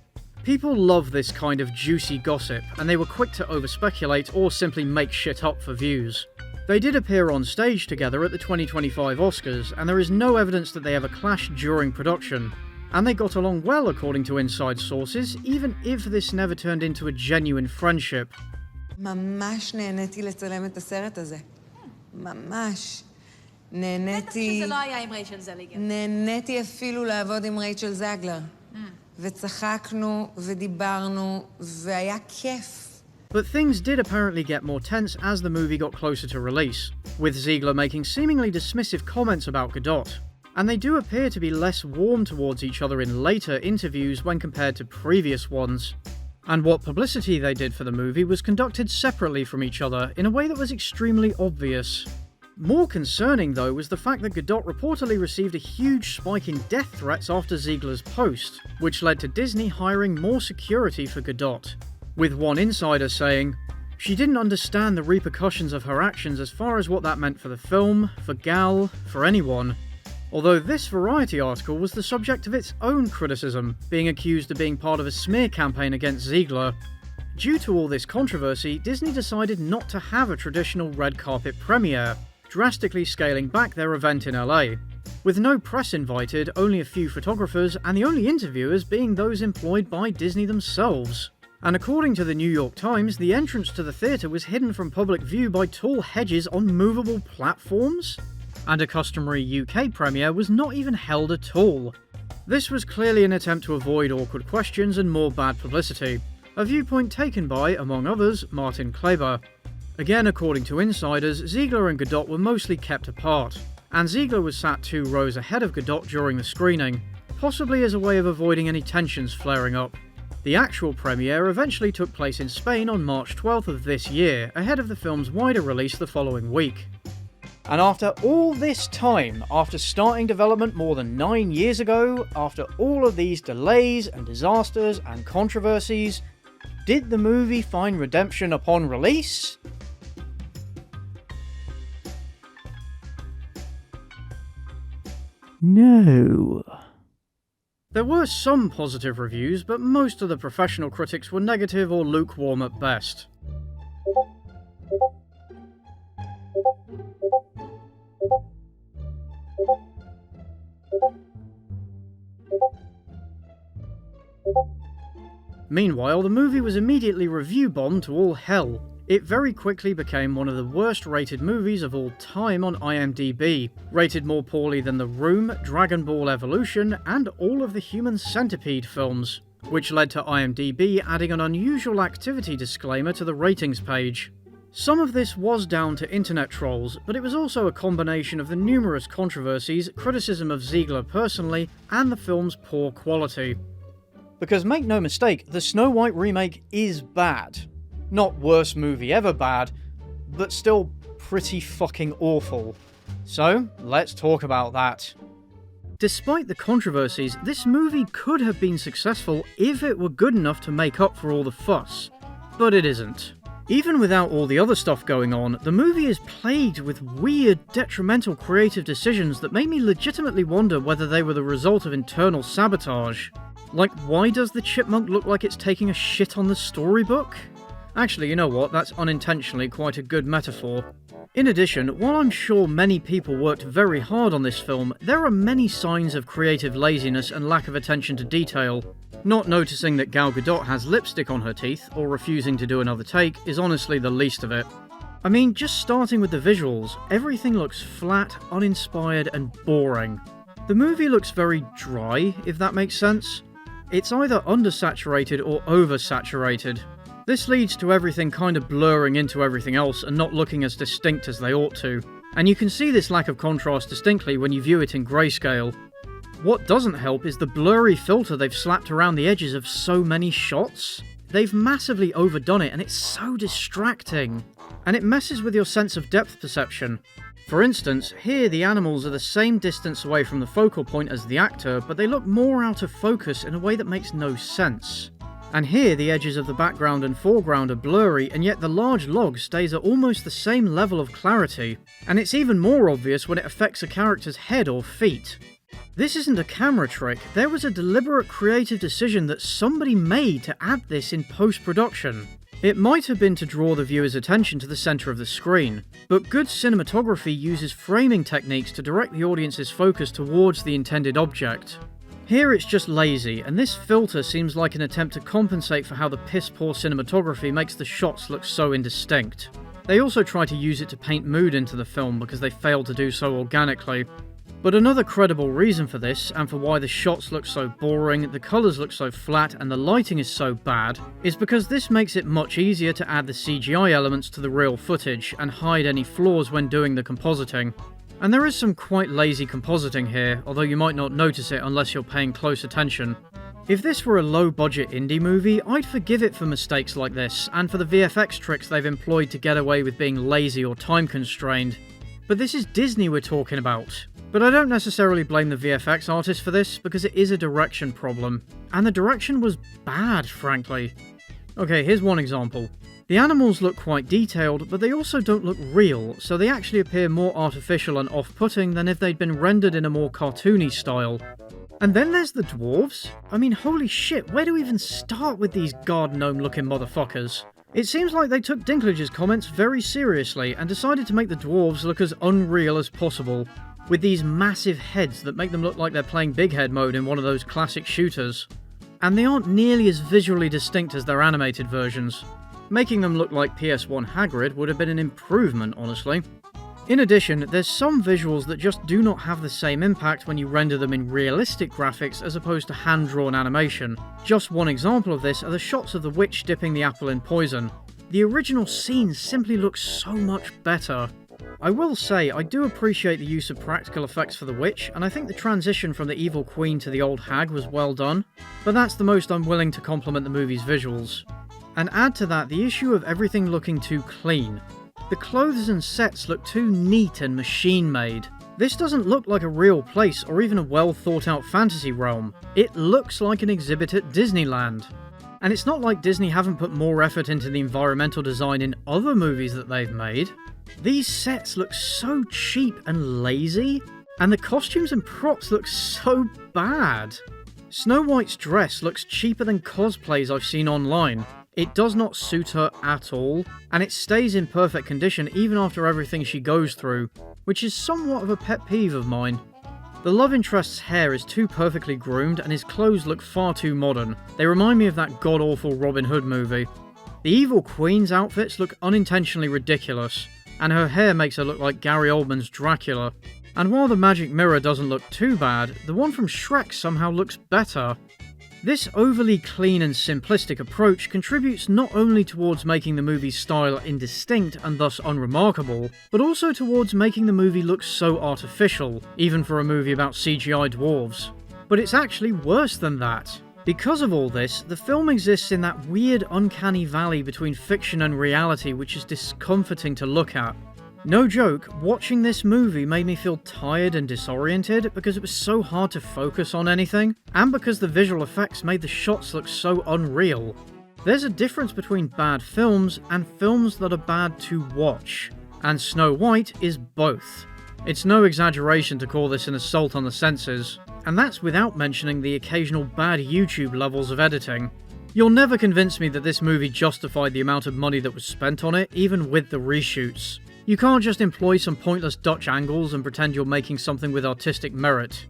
People love this kind of juicy gossip, and they were quick to overspeculate or simply make shit up for views. They did appear on stage together at the 2025 Oscars, and there is no evidence that they ever clashed during production. And they got along well according to inside sources, even if this never turned into a genuine friendship. ממש נהניתי לצלם את הסרט הזה. ממש. בטח שזה לא היה עם רייצ'ל זליגר. נהניתי אפילו לעבוד עם רייצ'ל זגלר. וצחקנו ודיברנו והיה כיף. But things did apparently get more tense as the movie got closer to release, with Zegler making seemingly dismissive comments about Gadot. And they do appear to be less warm towards each other in later interviews when compared to previous ones. And what publicity they did for the movie was conducted separately from each other in a way that was extremely obvious. More concerning, though, was the fact that Gadot reportedly received a huge spike in death threats after Zegler's post, which led to Disney hiring more security for Gadot, with one insider saying, "She didn't understand the repercussions of her actions as far as what that meant for the film, for Gal, for anyone." Although this Variety article was the subject of its own criticism, being accused of being part of a smear campaign against Zegler. Due to all this controversy, Disney decided not to have a traditional red carpet premiere, drastically scaling back their event in LA, with no press invited, only a few photographers, and the only interviewers being those employed by Disney themselves. And according to the New York Times, the entrance to the theatre was hidden from public view by tall hedges on movable platforms? And a customary UK premiere was not even held at all. This was clearly an attempt to avoid awkward questions and more bad publicity, a viewpoint taken by, among others, Martin Kleber. Again, according to insiders, Zegler and Gadot were mostly kept apart, and Zegler was sat 2 rows ahead of Gadot during the screening, possibly as a way of avoiding any tensions flaring up. The actual premiere eventually took place in Spain on March 12th of this year, ahead of the film's wider release the following week. And after all this time, after starting development more than 9 years ago, after all of these delays and disasters and controversies, did the movie find redemption upon release? No. There were some positive reviews, but most of the professional critics were negative or lukewarm at best. Meanwhile, the movie was immediately review bombed to all hell. It very quickly became one of the worst rated movies of all time on IMDb, rated more poorly than The Room, Dragon Ball Evolution, and all of the Human Centipede films, which led to IMDb adding an unusual activity disclaimer to the ratings page. Some of this was down to internet trolls, but it was also a combination of the numerous controversies, criticism of Zegler personally, and the film's poor quality. Because make no mistake, the Snow White remake is bad. Not worst movie ever bad, but still pretty fucking awful. So, let's talk about that. Despite the controversies, this movie could have been successful if it were good enough to make up for all the fuss. But it isn't. Even without all the other stuff going on, the movie is plagued with weird, detrimental creative decisions that made me legitimately wonder whether they were the result of internal sabotage. Like, why does the chipmunk look like it's taking a shit on the storybook? Actually, you know what, that's unintentionally quite a good metaphor. In addition, while I'm sure many people worked very hard on this film, there are many signs of creative laziness and lack of attention to detail. Not noticing that Gal Gadot has lipstick on her teeth, or refusing to do another take, is honestly the least of it. I mean, just starting with the visuals, everything looks flat, uninspired, and boring. The movie looks very dry, if that makes sense. It's either undersaturated or oversaturated. This leads to everything kind of blurring into everything else and not looking as distinct as they ought to. And you can see this lack of contrast distinctly when you view it in grayscale. What doesn't help is the blurry filter they've slapped around the edges of so many shots. They've massively overdone it and it's so distracting. And it messes with your sense of depth perception. For instance, here the animals are the same distance away from the focal point as the actor, but they look more out of focus in a way that makes no sense. And here the edges of the background and foreground are blurry, and yet the large log stays at almost the same level of clarity. And it's even more obvious when it affects a character's head or feet. This isn't a camera trick, there was a deliberate creative decision that somebody made to add this in post-production. It might have been to draw the viewer's attention to the centre of the screen, but good cinematography uses framing techniques to direct the audience's focus towards the intended object. Here it's just lazy, and this filter seems like an attempt to compensate for how the piss-poor cinematography makes the shots look so indistinct. They also try to use it to paint mood into the film because they failed to do so organically. But another credible reason for this, and for why the shots look so boring, the colours look so flat, and the lighting is so bad, is because this makes it much easier to add the CGI elements to the real footage, and hide any flaws when doing the compositing. And there is some quite lazy compositing here, although you might not notice it unless you're paying close attention. If this were a low-budget indie movie, I'd forgive it for mistakes like this, and for the VFX tricks they've employed to get away with being lazy or time-constrained. But this is Disney we're talking about. But I don't necessarily blame the VFX artist for this, because it is a direction problem. And the direction was bad, frankly. Okay, here's one example. The animals look quite detailed, but they also don't look real, so they actually appear more artificial and off-putting than if they'd been rendered in a more cartoony style. And then there's the dwarves. I mean, holy shit, where do we even start with these guard gnome-looking motherfuckers? It seems like they took Dinklage's comments very seriously and decided to make the dwarves look as unreal as possible, with these massive heads that make them look like they're playing Big Head mode in one of those classic shooters. And they aren't nearly as visually distinct as their animated versions. Making them look like PS1 Hagrid would have been an improvement, honestly. In addition, there's some visuals that just do not have the same impact when you render them in realistic graphics as opposed to hand-drawn animation. Just one example of this are the shots of the witch dipping the apple in poison. The original scene simply looks so much better. I will say, I do appreciate the use of practical effects for the witch, and I think the transition from the evil queen to the old hag was well done, but that's the most I'm willing to compliment the movie's visuals. And add to that the issue of everything looking too clean. The clothes and sets look too neat and machine-made. This doesn't look like a real place or even a well-thought-out fantasy realm. It looks like an exhibit at Disneyland. And it's not like Disney haven't put more effort into the environmental design in other movies that they've made. These sets look so cheap and lazy, and the costumes and props look so bad. Snow White's dress looks cheaper than cosplays I've seen online. It does not suit her at all, and it stays in perfect condition even after everything she goes through, which is somewhat of a pet peeve of mine. The love interest's hair is too perfectly groomed and his clothes look far too modern. They remind me of that god-awful Robin Hood movie. The evil queen's outfits look unintentionally ridiculous, and her hair makes her look like Gary Oldman's Dracula. And while the magic mirror doesn't look too bad, the one from Shrek somehow looks better. This overly clean and simplistic approach contributes not only towards making the movie's style indistinct and thus unremarkable, but also towards making the movie look so artificial, even for a movie about CGI dwarves. But it's actually worse than that. Because of all this, the film exists in that weird uncanny valley between fiction and reality which is discomforting to look at. No joke, watching this movie made me feel tired and disoriented because it was so hard to focus on anything, and because the visual effects made the shots look so unreal. There's a difference between bad films and films that are bad to watch, and Snow White is both. It's no exaggeration to call this an assault on the senses, and that's without mentioning the occasional bad YouTube levels of editing. You'll never convince me that this movie justified the amount of money that was spent on it, even with the reshoots. You can't just employ some pointless Dutch angles and pretend you're making something with artistic merit.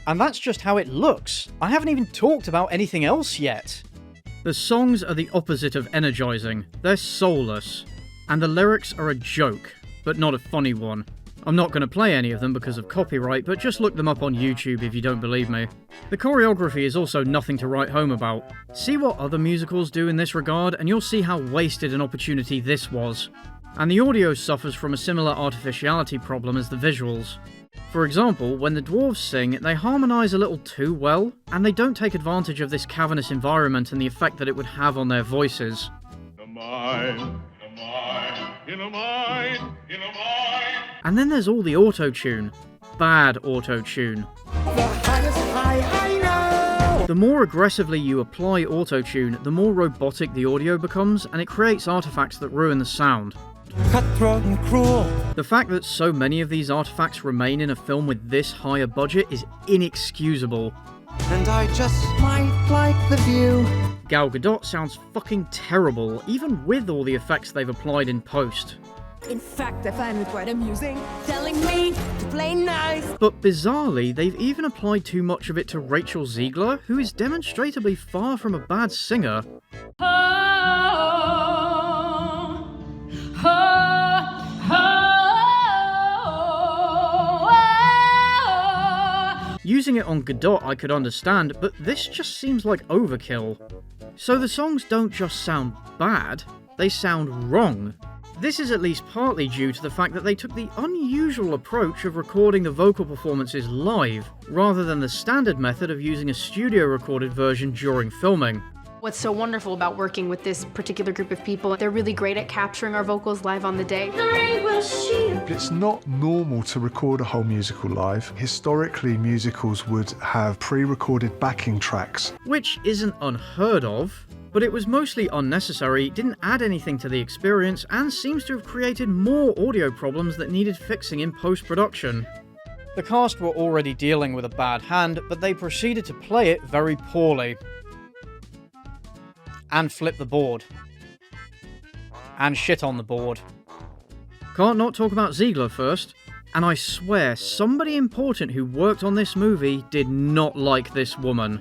And that's just how it looks. I haven't even talked about anything else yet. The songs are the opposite of energizing. They're soulless. And the lyrics are a joke, but not a funny one. I'm not going to play any of them because of copyright, but just look them up on YouTube if you don't believe me. The choreography is also nothing to write home about. See what other musicals do in this regard, and you'll see how wasted an opportunity this was. And the audio suffers from a similar artificiality problem as the visuals. For example, when the dwarves sing, they harmonise a little too well, and they don't take advantage of this cavernous environment and the effect that it would have on their voices. And then there's all the auto-tune. Bad auto-tune. The more aggressively you apply auto-tune, the more robotic the audio becomes, and it creates artifacts that ruin the sound. Cutthroat and cruel. The fact that so many of these artifacts remain in a film with this high a budget is inexcusable. And I just might like the view. Gal Gadot sounds fucking terrible, even with all the effects they've applied in post. In fact, I find it quite amusing, telling me to play nice. But bizarrely, they've even applied too much of it to Rachel Zegler, who is demonstrably far from a bad singer. Using it on Gadot I could understand, but this just seems like overkill. So the songs don't just sound bad, they sound wrong. This is at least partly due to the fact that they took the unusual approach of recording the vocal performances live, rather than the standard method of using a studio-recorded version during filming. What's so wonderful about working with this particular group of people, they're really great at capturing our vocals live on the day. It's not normal to record a whole musical live. Historically, musicals would have pre-recorded backing tracks. Which isn't unheard of, but it was mostly unnecessary, didn't add anything to the experience, and seems to have created more audio problems that needed fixing in post-production. The cast were already dealing with a bad hand, but they proceeded to play it very poorly. And flip the board. And shit on the board. Can't not talk about Zegler first. And I swear, somebody important who worked on this movie did not like this woman.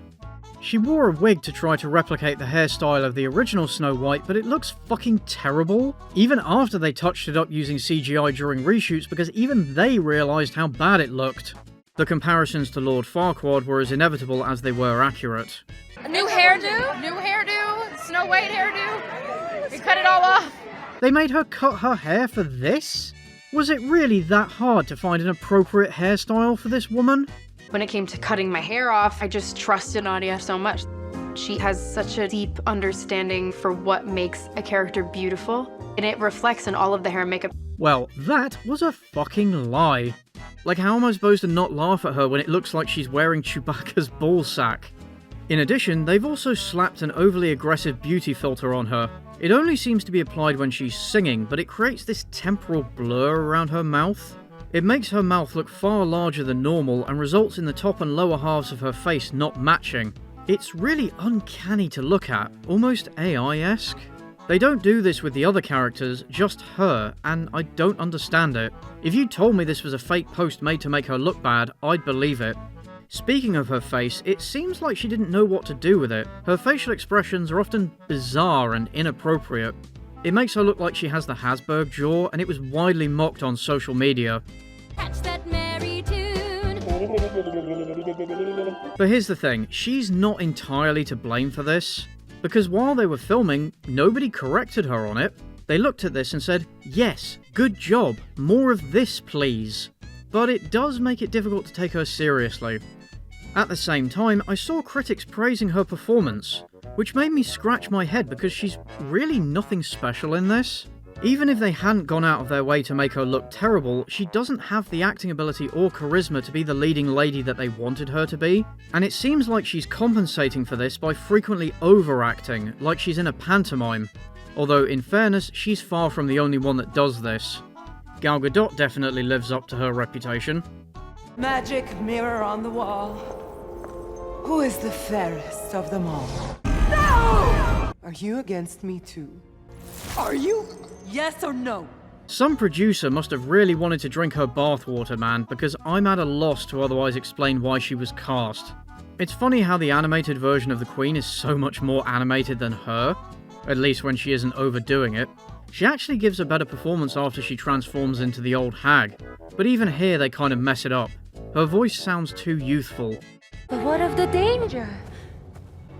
She wore a wig to try to replicate the hairstyle of the original Snow White, but it looks fucking terrible. Even after they touched it up using CGI during reshoots, because even they realised how bad it looked. The comparisons to Lord Farquaad were as inevitable as they were accurate. A new hairdo, Snow White hairdo. We cut it all off. They made her cut her hair for this? Was it really that hard to find an appropriate hairstyle for this woman? When it came to cutting my hair off, I just trusted Nadia so much. She has such a deep understanding for what makes a character beautiful, and it reflects in all of the hair and makeup. Well, that was a fucking lie. Like, how am I supposed to not laugh at her when it looks like she's wearing Chewbacca's ballsack? In addition, they've also slapped an overly aggressive beauty filter on her. It only seems to be applied when she's singing, but it creates this temporal blur around her mouth. It makes her mouth look far larger than normal and results in the top and lower halves of her face not matching. It's really uncanny to look at, almost AI-esque. They don't do this with the other characters, just her, and I don't understand it. If you told me this was a fake post made to make her look bad, I'd believe it. Speaking of her face, it seems like she didn't know what to do with it. Her facial expressions are often bizarre and inappropriate. It makes her look like she has the Hasberg jaw, and it was widely mocked on social media. Catch that merry tune. But here's the thing, she's not entirely to blame for this. Because while they were filming, nobody corrected her on it. They looked at this and said, yes, good job, more of this please. But it does make it difficult to take her seriously. At the same time, I saw critics praising her performance, which made me scratch my head because she's really nothing special in this. Even if they hadn't gone out of their way to make her look terrible, she doesn't have the acting ability or charisma to be the leading lady that they wanted her to be, and it seems like she's compensating for this by frequently overacting, like she's in a pantomime. Although, in fairness, she's far from the only one that does this. Gal Gadot definitely lives up to her reputation. Magic mirror on the wall. Who is the fairest of them all? No! Are you against me too? Are you? Yes or no? Some producer must have really wanted to drink her bathwater, man, because I'm at a loss to otherwise explain why she was cast. It's funny how the animated version of the Queen is so much more animated than her, at least when she isn't overdoing it. She actually gives a better performance after she transforms into the old hag, but even here they kind of mess it up. Her voice sounds too youthful. But what of the danger?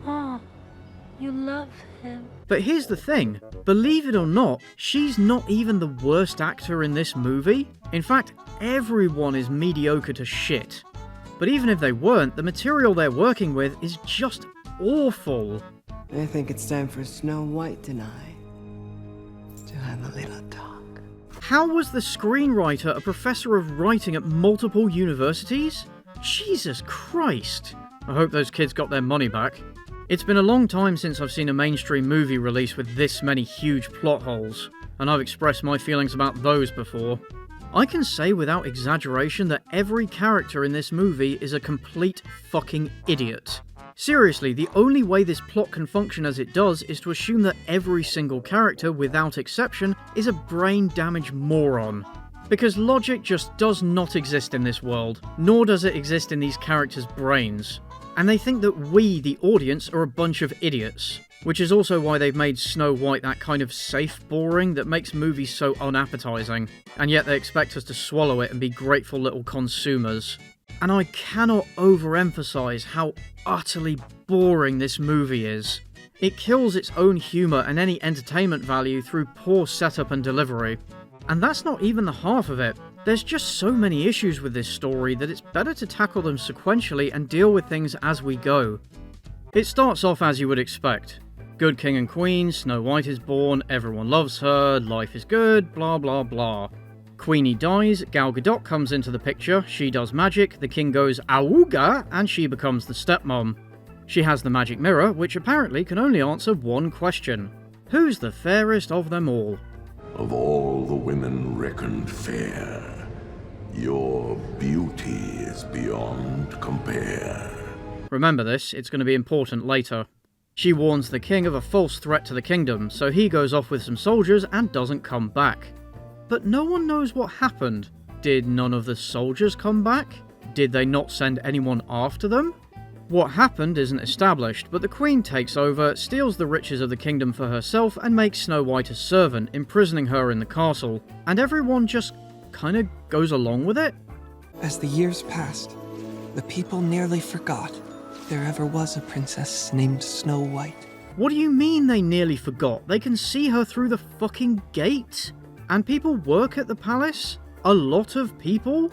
Oh, you love him. But here's the thing, believe it or not, she's not even the worst actor in this movie. In fact, everyone is mediocre to shit. But even if they weren't, the material they're working with is just awful. I think it's time for Snow White and I to have a little talk. How was the screenwriter a professor of writing at multiple universities? Jesus Christ. I hope those kids got their money back. It's been a long time since I've seen a mainstream movie release with this many huge plot holes, and I've expressed my feelings about those before. I can say without exaggeration that every character in this movie is a complete fucking idiot. Seriously, the only way this plot can function as it does is to assume that every single character, without exception, is a brain-damaged moron. Because logic just does not exist in this world, nor does it exist in these characters' brains. And they think that we, the audience, are a bunch of idiots. Which is also why they've made Snow White that kind of safe boring that makes movies so unappetizing. And yet they expect us to swallow it and be grateful little consumers. And I cannot overemphasize how utterly boring this movie is. It kills its own humour and any entertainment value through poor setup and delivery. And that's not even the half of it. There's just so many issues with this story that it's better to tackle them sequentially and deal with things as we go. It starts off as you would expect. Good king and queen, Snow White is born, everyone loves her, life is good, blah blah blah. Queenie dies, Gal Gadot comes into the picture, she does magic, the king goes "Awooga," and she becomes the stepmom. She has the magic mirror, which apparently can only answer one question. Who's the fairest of them all? Of all the women reckoned fair, your beauty is beyond compare. Remember this, it's going to be important later. She warns the king of a false threat to the kingdom, so he goes off with some soldiers and doesn't come back. But no one knows what happened. Did none of the soldiers come back? Did they not send anyone after them? What happened isn't established, but the queen takes over, steals the riches of the kingdom for herself, and makes Snow White a servant, imprisoning her in the castle. And everyone just kinda goes along with it? As the years passed, the people nearly forgot there ever was a princess named Snow White. What do you mean they nearly forgot? They can see her through the fucking gate? And people work at the palace? A lot of people?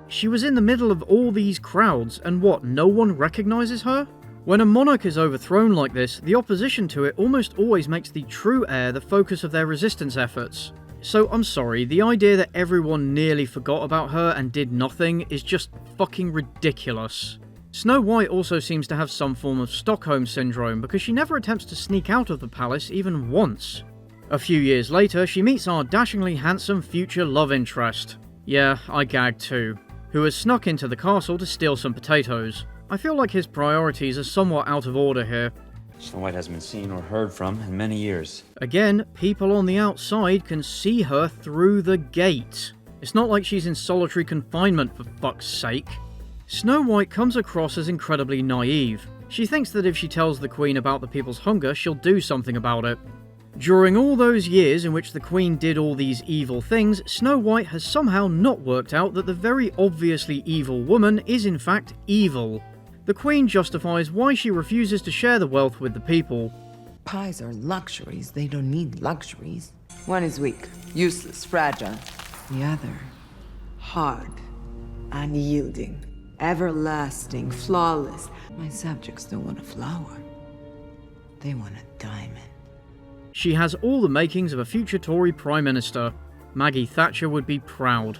She was in the middle of all these crowds, and what, no one recognises her? When a monarch is overthrown like this, the opposition to it almost always makes the true heir the focus of their resistance efforts. So I'm sorry, the idea that everyone nearly forgot about her and did nothing is just fucking ridiculous. Snow White also seems to have some form of Stockholm syndrome because she never attempts to sneak out of the palace even once. A few years later, she meets our dashingly handsome future love interest. Yeah, I gagged too. Who has snuck into the castle to steal some potatoes. I feel like his priorities are somewhat out of order here. Snow White hasn't been seen or heard from in many years. Again, people on the outside can see her through the gate. It's not like she's in solitary confinement, for fuck's sake. Snow White comes across as incredibly naive. She thinks that if she tells the queen about the people's hunger, she'll do something about it. During all those years in which the Queen did all these evil things, Snow White has somehow not worked out that the very obviously evil woman is in fact evil. The Queen justifies why she refuses to share the wealth with the people. Pies are luxuries. They don't need luxuries. One is weak, useless, fragile. The other, hard, unyielding. Everlasting, flawless. My subjects don't want a flower. They want a diamond. She has all the makings of a future Tory Prime Minister. Maggie Thatcher would be proud.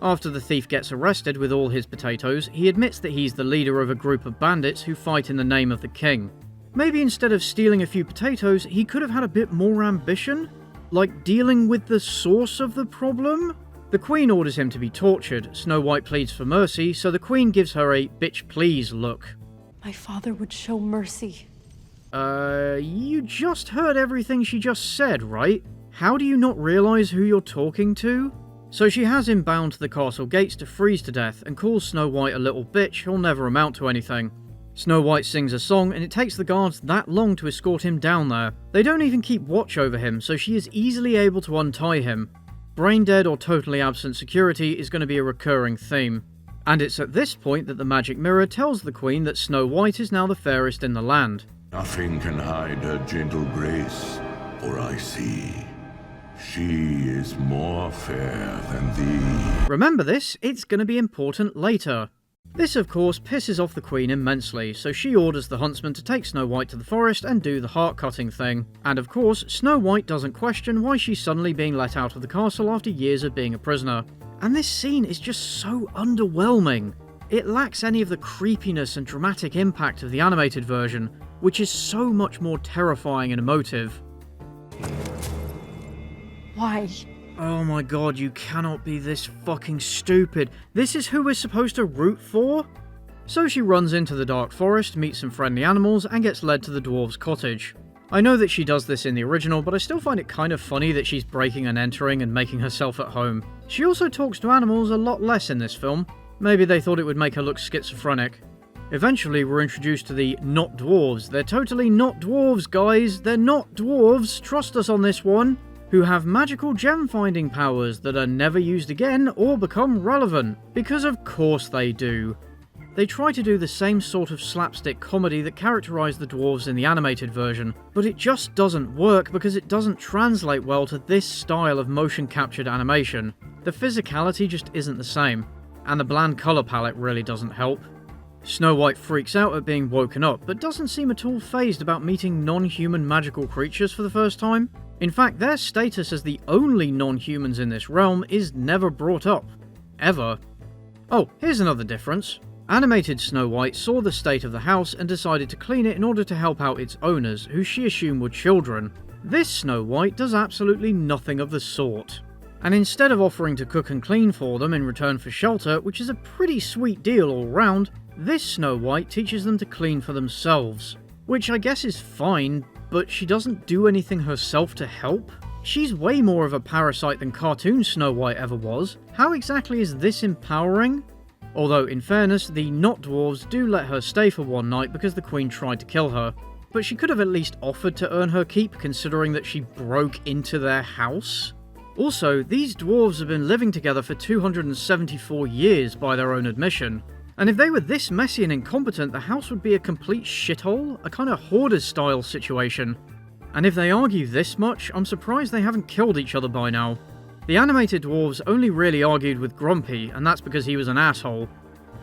After the thief gets arrested with all his potatoes, he admits that he's the leader of a group of bandits who fight in the name of the king. Maybe instead of stealing a few potatoes, he could have had a bit more ambition? Like dealing with the source of the problem? The Queen orders him to be tortured. Snow White pleads for mercy, so the Queen gives her a bitch please look. My father would show mercy. You just heard everything she just said, right? How do you not realise who you're talking to? So she has him bound to the castle gates to freeze to death and calls Snow White a little bitch who'll never amount to anything. Snow White sings a song and it takes the guards that long to escort him down there. They don't even keep watch over him, so she is easily able to untie him. Brain dead or totally absent security is going to be a recurring theme. And it's at this point that the magic mirror tells the Queen that Snow White is now the fairest in the land. Nothing can hide her gentle grace, for I see she is more fair than thee. Remember this, it's going to be important later. This of course pisses off the Queen immensely, so she orders the huntsman to take Snow White to the forest and do the heart-cutting thing. And of course, Snow White doesn't question why she's suddenly being let out of the castle after years of being a prisoner. And this scene is just so underwhelming. It lacks any of the creepiness and dramatic impact of the animated version, which is so much more terrifying and emotive. Why? Oh my god, you cannot be this fucking stupid. This is who we're supposed to root for? So she runs into the dark forest, meets some friendly animals, and gets led to the dwarves' cottage. I know that she does this in the original, but I still find it kind of funny that she's breaking and entering and making herself at home. She also talks to animals a lot less in this film. Maybe they thought it would make her look schizophrenic. Eventually, we're introduced to the not dwarves. They're totally not dwarves, guys. They're not dwarves. Trust us on this one. Who have magical gem-finding powers that are never used again or become relevant. Because of course they do. They try to do the same sort of slapstick comedy that characterized the dwarves in the animated version, but it just doesn't work because it doesn't translate well to this style of motion-captured animation. The physicality just isn't the same, and the bland colour palette really doesn't help. Snow White freaks out at being woken up, but doesn't seem at all fazed about meeting non-human magical creatures for the first time. In fact, their status as the only non-humans in this realm is never brought up. Ever. Oh, here's another difference. Animated Snow White saw the state of the house and decided to clean it in order to help out its owners, who she assumed were children. This Snow White does absolutely nothing of the sort. And instead of offering to cook and clean for them in return for shelter, which is a pretty sweet deal all round, this Snow White teaches them to clean for themselves. Which I guess is fine, but she doesn't do anything herself to help? She's way more of a parasite than cartoon Snow White ever was. How exactly is this empowering? Although, in fairness, the not dwarves do let her stay for one night because the Queen tried to kill her. But she could have at least offered to earn her keep, considering that she broke into their house. Also, these dwarves have been living together for 274 years by their own admission. And if they were this messy and incompetent, the house would be a complete shithole, a kind of Hoarders-style situation. And if they argue this much, I'm surprised they haven't killed each other by now. The animated dwarves only really argued with Grumpy, and that's because he was an asshole.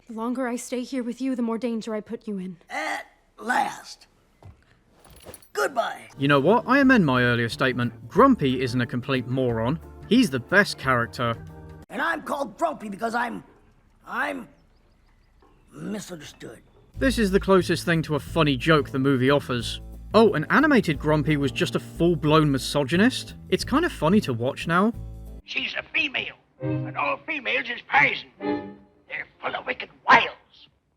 The longer I stay here with you, the more danger I put you in. At last. Goodbye. You know what? I amend my earlier statement. Grumpy isn't a complete moron. He's the best character. And I'm called Grumpy because I'm misunderstood. This is the closest thing to a funny joke the movie offers. Oh, an animated Grumpy was just a full-blown misogynist? It's kind of funny to watch now. She's a female, and all females is poison. They're full of wicked wiles.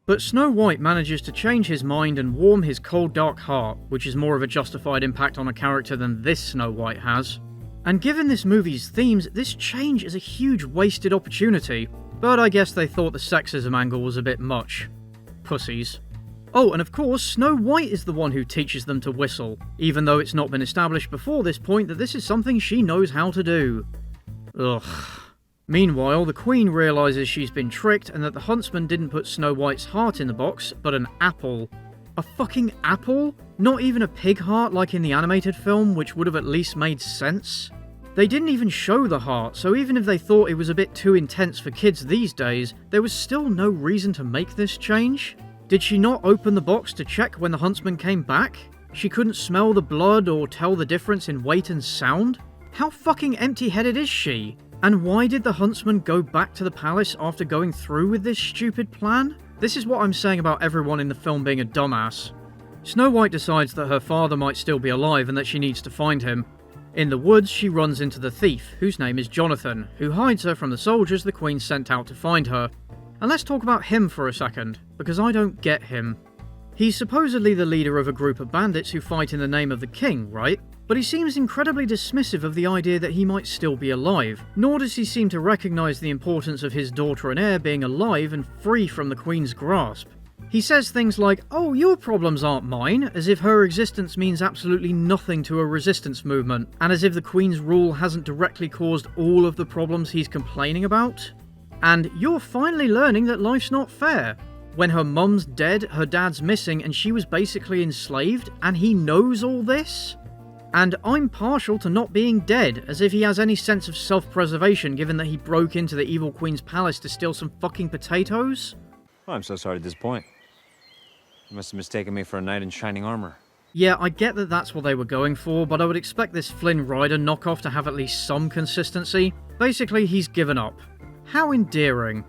But Snow White manages to change his mind and warm his cold dark heart, which is more of a justified impact on a character than this Snow White has. And given this movie's themes, this change is a huge wasted opportunity. But I guess they thought the sexism angle was a bit much. Pussies. Oh, and of course, Snow White is the one who teaches them to whistle, even though it's not been established before this point that this is something she knows how to do. Ugh. Meanwhile, the Queen realises she's been tricked and that the huntsman didn't put Snow White's heart in the box, but an apple. A fucking apple? Not even a pig heart like in the animated film, which would have at least made sense? They didn't even show the heart, so even if they thought it was a bit too intense for kids these days, there was still no reason to make this change. Did she not open the box to check when the huntsman came back? She couldn't smell the blood or tell the difference in weight and sound? How fucking empty-headed is she? And why did the huntsman go back to the palace after going through with this stupid plan? This is what I'm saying about everyone in the film being a dumbass. Snow White decides that her father might still be alive and that she needs to find him. In the woods, she runs into the thief, whose name is Jonathan, who hides her from the soldiers the Queen sent out to find her. And let's talk about him for a second, because I don't get him. He's supposedly the leader of a group of bandits who fight in the name of the king, right? But he seems incredibly dismissive of the idea that he might still be alive, nor does he seem to recognise the importance of his daughter and heir being alive and free from the Queen's grasp. He says things like, "Oh, your problems aren't mine," as if her existence means absolutely nothing to a resistance movement, and as if the Queen's rule hasn't directly caused all of the problems he's complaining about. And "You're finally learning that life's not fair," when her mum's dead, her dad's missing, and she was basically enslaved, and he knows all this? And "I'm partial to not being dead," as if he has any sense of self-preservation given that he broke into the evil Queen's palace to steal some fucking potatoes? Oh, I'm so sorry to disappoint. You must have mistaken me for a knight in shining armor. Yeah, I get that that's what they were going for, but I would expect this Flynn Rider knockoff to have at least some consistency. Basically, he's given up. How endearing.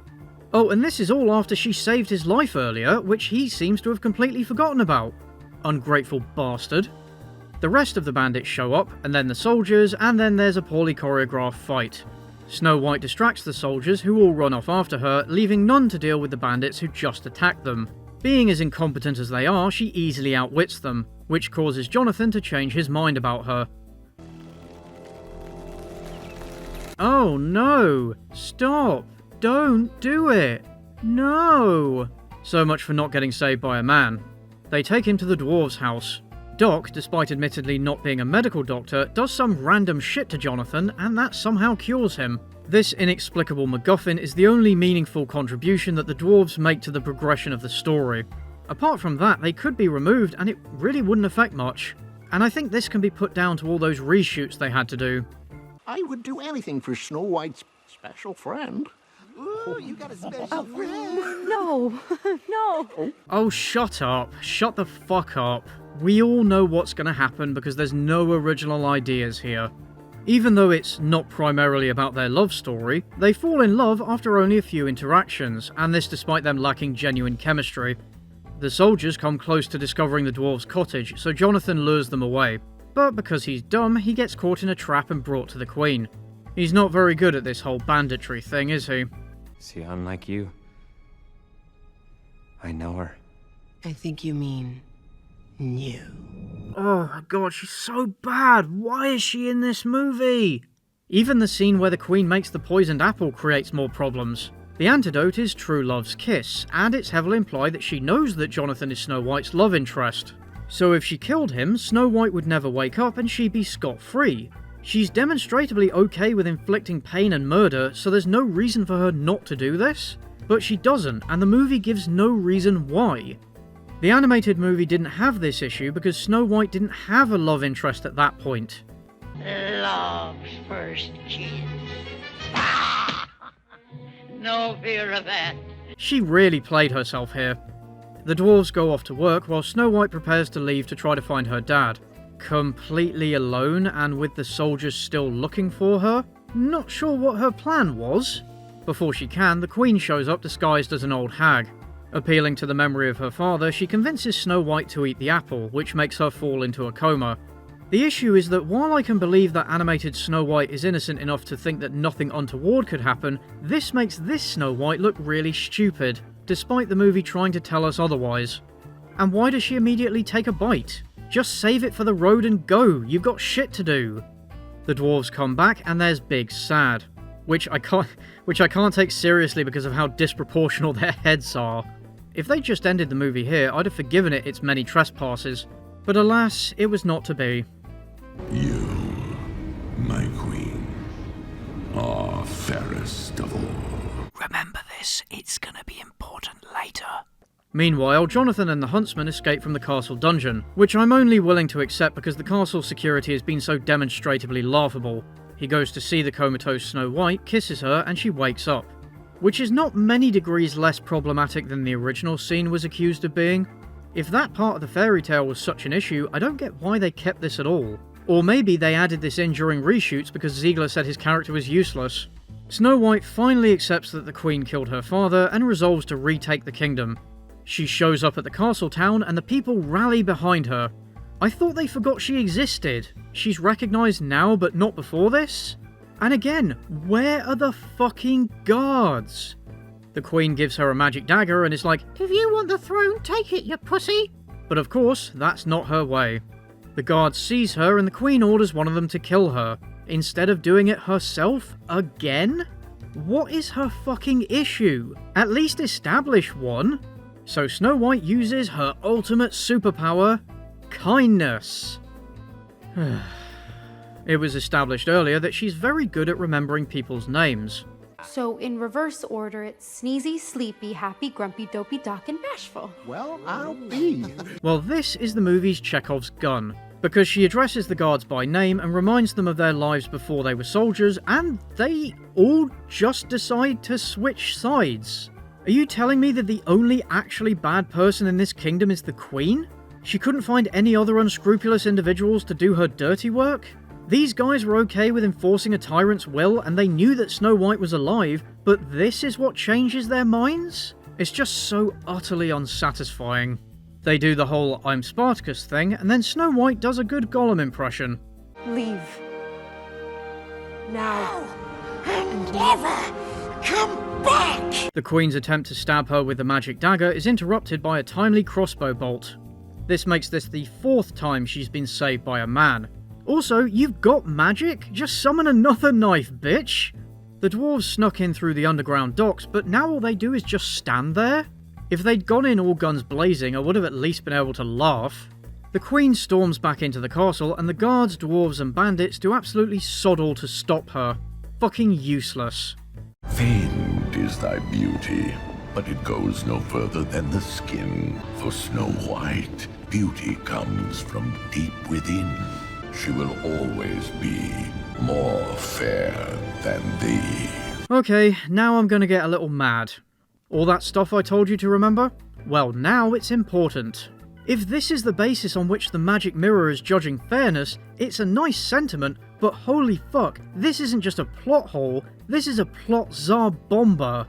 Oh, and this is all after she saved his life earlier, which he seems to have completely forgotten about. Ungrateful bastard. The rest of the bandits show up, and then the soldiers, and then there's a poorly choreographed fight. Snow White distracts the soldiers, who all run off after her, leaving none to deal with the bandits who just attacked them. Being as incompetent as they are, she easily outwits them, which causes Jonathan to change his mind about her. Oh no! Stop! Don't do it! No! So much for not getting saved by a man. They take him to the Dwarves' house. Doc, despite admittedly not being a medical doctor, does some random shit to Jonathan, and that somehow cures him. This inexplicable MacGuffin is the only meaningful contribution that the Dwarves make to the progression of the story. Apart from that, they could be removed and it really wouldn't affect much. And I think this can be put down to all those reshoots they had to do. I would do anything for Snow White's special friend. Ooh, you got a special friend. No, no. Oh, shut up. Shut the fuck up. We all know what's going to happen because there's no original ideas here. Even though it's not primarily about their love story, they fall in love after only a few interactions, and this despite them lacking genuine chemistry. The soldiers come close to discovering the dwarves' cottage, so Jonathan lures them away. But because he's dumb, he gets caught in a trap and brought to the Queen. He's not very good at this whole banditry thing, is he? See, unlike you, I know her. I think you mean new. Oh my god, she's so bad! Why is she in this movie? Even the scene where the Queen makes the poisoned apple creates more problems. The antidote is true love's kiss, and it's heavily implied that she knows that Jonathan is Snow White's love interest. So if she killed him, Snow White would never wake up and she'd be scot-free. She's demonstrably okay with inflicting pain and murder, so there's no reason for her not to do this. But she doesn't, and the movie gives no reason why. The animated movie didn't have this issue because Snow White didn't have a love interest at that point. Love's first kiss. No fear of that. She really played herself here. The dwarves go off to work while Snow White prepares to leave to try to find her dad. Completely alone and with the soldiers still looking for her? Not sure what her plan was. Before she can, the Queen shows up disguised as an old hag. Appealing to the memory of her father, she convinces Snow White to eat the apple, which makes her fall into a coma. The issue is that while I can believe that animated Snow White is innocent enough to think that nothing untoward could happen, this makes this Snow White look really stupid, despite the movie trying to tell us otherwise. And why does she immediately take a bite? Just save it for the road and go, you've got shit to do. The dwarves come back and there's Big Sad, which I can't take seriously because of how disproportional their heads are. If they just ended the movie here, I'd have forgiven it its many trespasses. But alas, it was not to be. You, my queen, are fairest of all. Remember this, it's gonna be important later. Meanwhile, Jonathan and the huntsman escape from the castle dungeon, which I'm only willing to accept because the castle security has been so demonstrably laughable. He goes to see the comatose Snow White, kisses her, and she wakes up. Which is not many degrees less problematic than the original scene was accused of being. If that part of the fairy tale was such an issue, I don't get why they kept this at all. Or maybe they added this in during reshoots because Zegler said his character was useless. Snow White finally accepts that the Queen killed her father and resolves to retake the kingdom. She shows up at the castle town and the people rally behind her. I thought they forgot she existed. She's recognised now but not before this? And again, where are the fucking guards? The Queen gives her a magic dagger and is like, "If you want the throne, take it, you pussy." But of course, that's not her way. The guards seize her and the Queen orders one of them to kill her, instead of doing it herself again? What is her fucking issue? At least establish one. So Snow White uses her ultimate superpower, kindness. It was established earlier that she's very good at remembering people's names. So in reverse order, it's sneezy, sleepy, happy, grumpy, dopey, doc, and bashful. Well, I'll be. Well, this is the movie's Chekhov's gun, because she addresses the guards by name and reminds them of their lives before they were soldiers, and they all just decide to switch sides. Are you telling me that the only actually bad person in this kingdom is the Queen? She couldn't find any other unscrupulous individuals to do her dirty work? These guys were okay with enforcing a tyrant's will, and they knew that Snow White was alive, but this is what changes their minds? It's just so utterly unsatisfying. They do the whole "I'm Spartacus" thing, and then Snow White does a good Gollum impression. Leave. Now. And never come back! The Queen's attempt to stab her with the magic dagger is interrupted by a timely crossbow bolt. This makes this the 4th time she's been saved by a man. Also, you've got magic? Just summon another knife, bitch! The dwarves snuck in through the underground docks, but now all they do is just stand there? If they'd gone in all guns blazing, I would have at least been able to laugh. The Queen storms back into the castle, and the guards, dwarves, and bandits do absolutely sod all to stop her. Fucking useless. Famed is thy beauty, but it goes no further than the skin. For Snow White, beauty comes from deep within. She will always be more fair than thee. Okay, now I'm gonna get a little mad. All that stuff I told you to remember? Well, now it's important. If this is the basis on which the magic mirror is judging fairness, it's a nice sentiment, but holy fuck, this isn't just a plot hole, this is a plot czar bomber.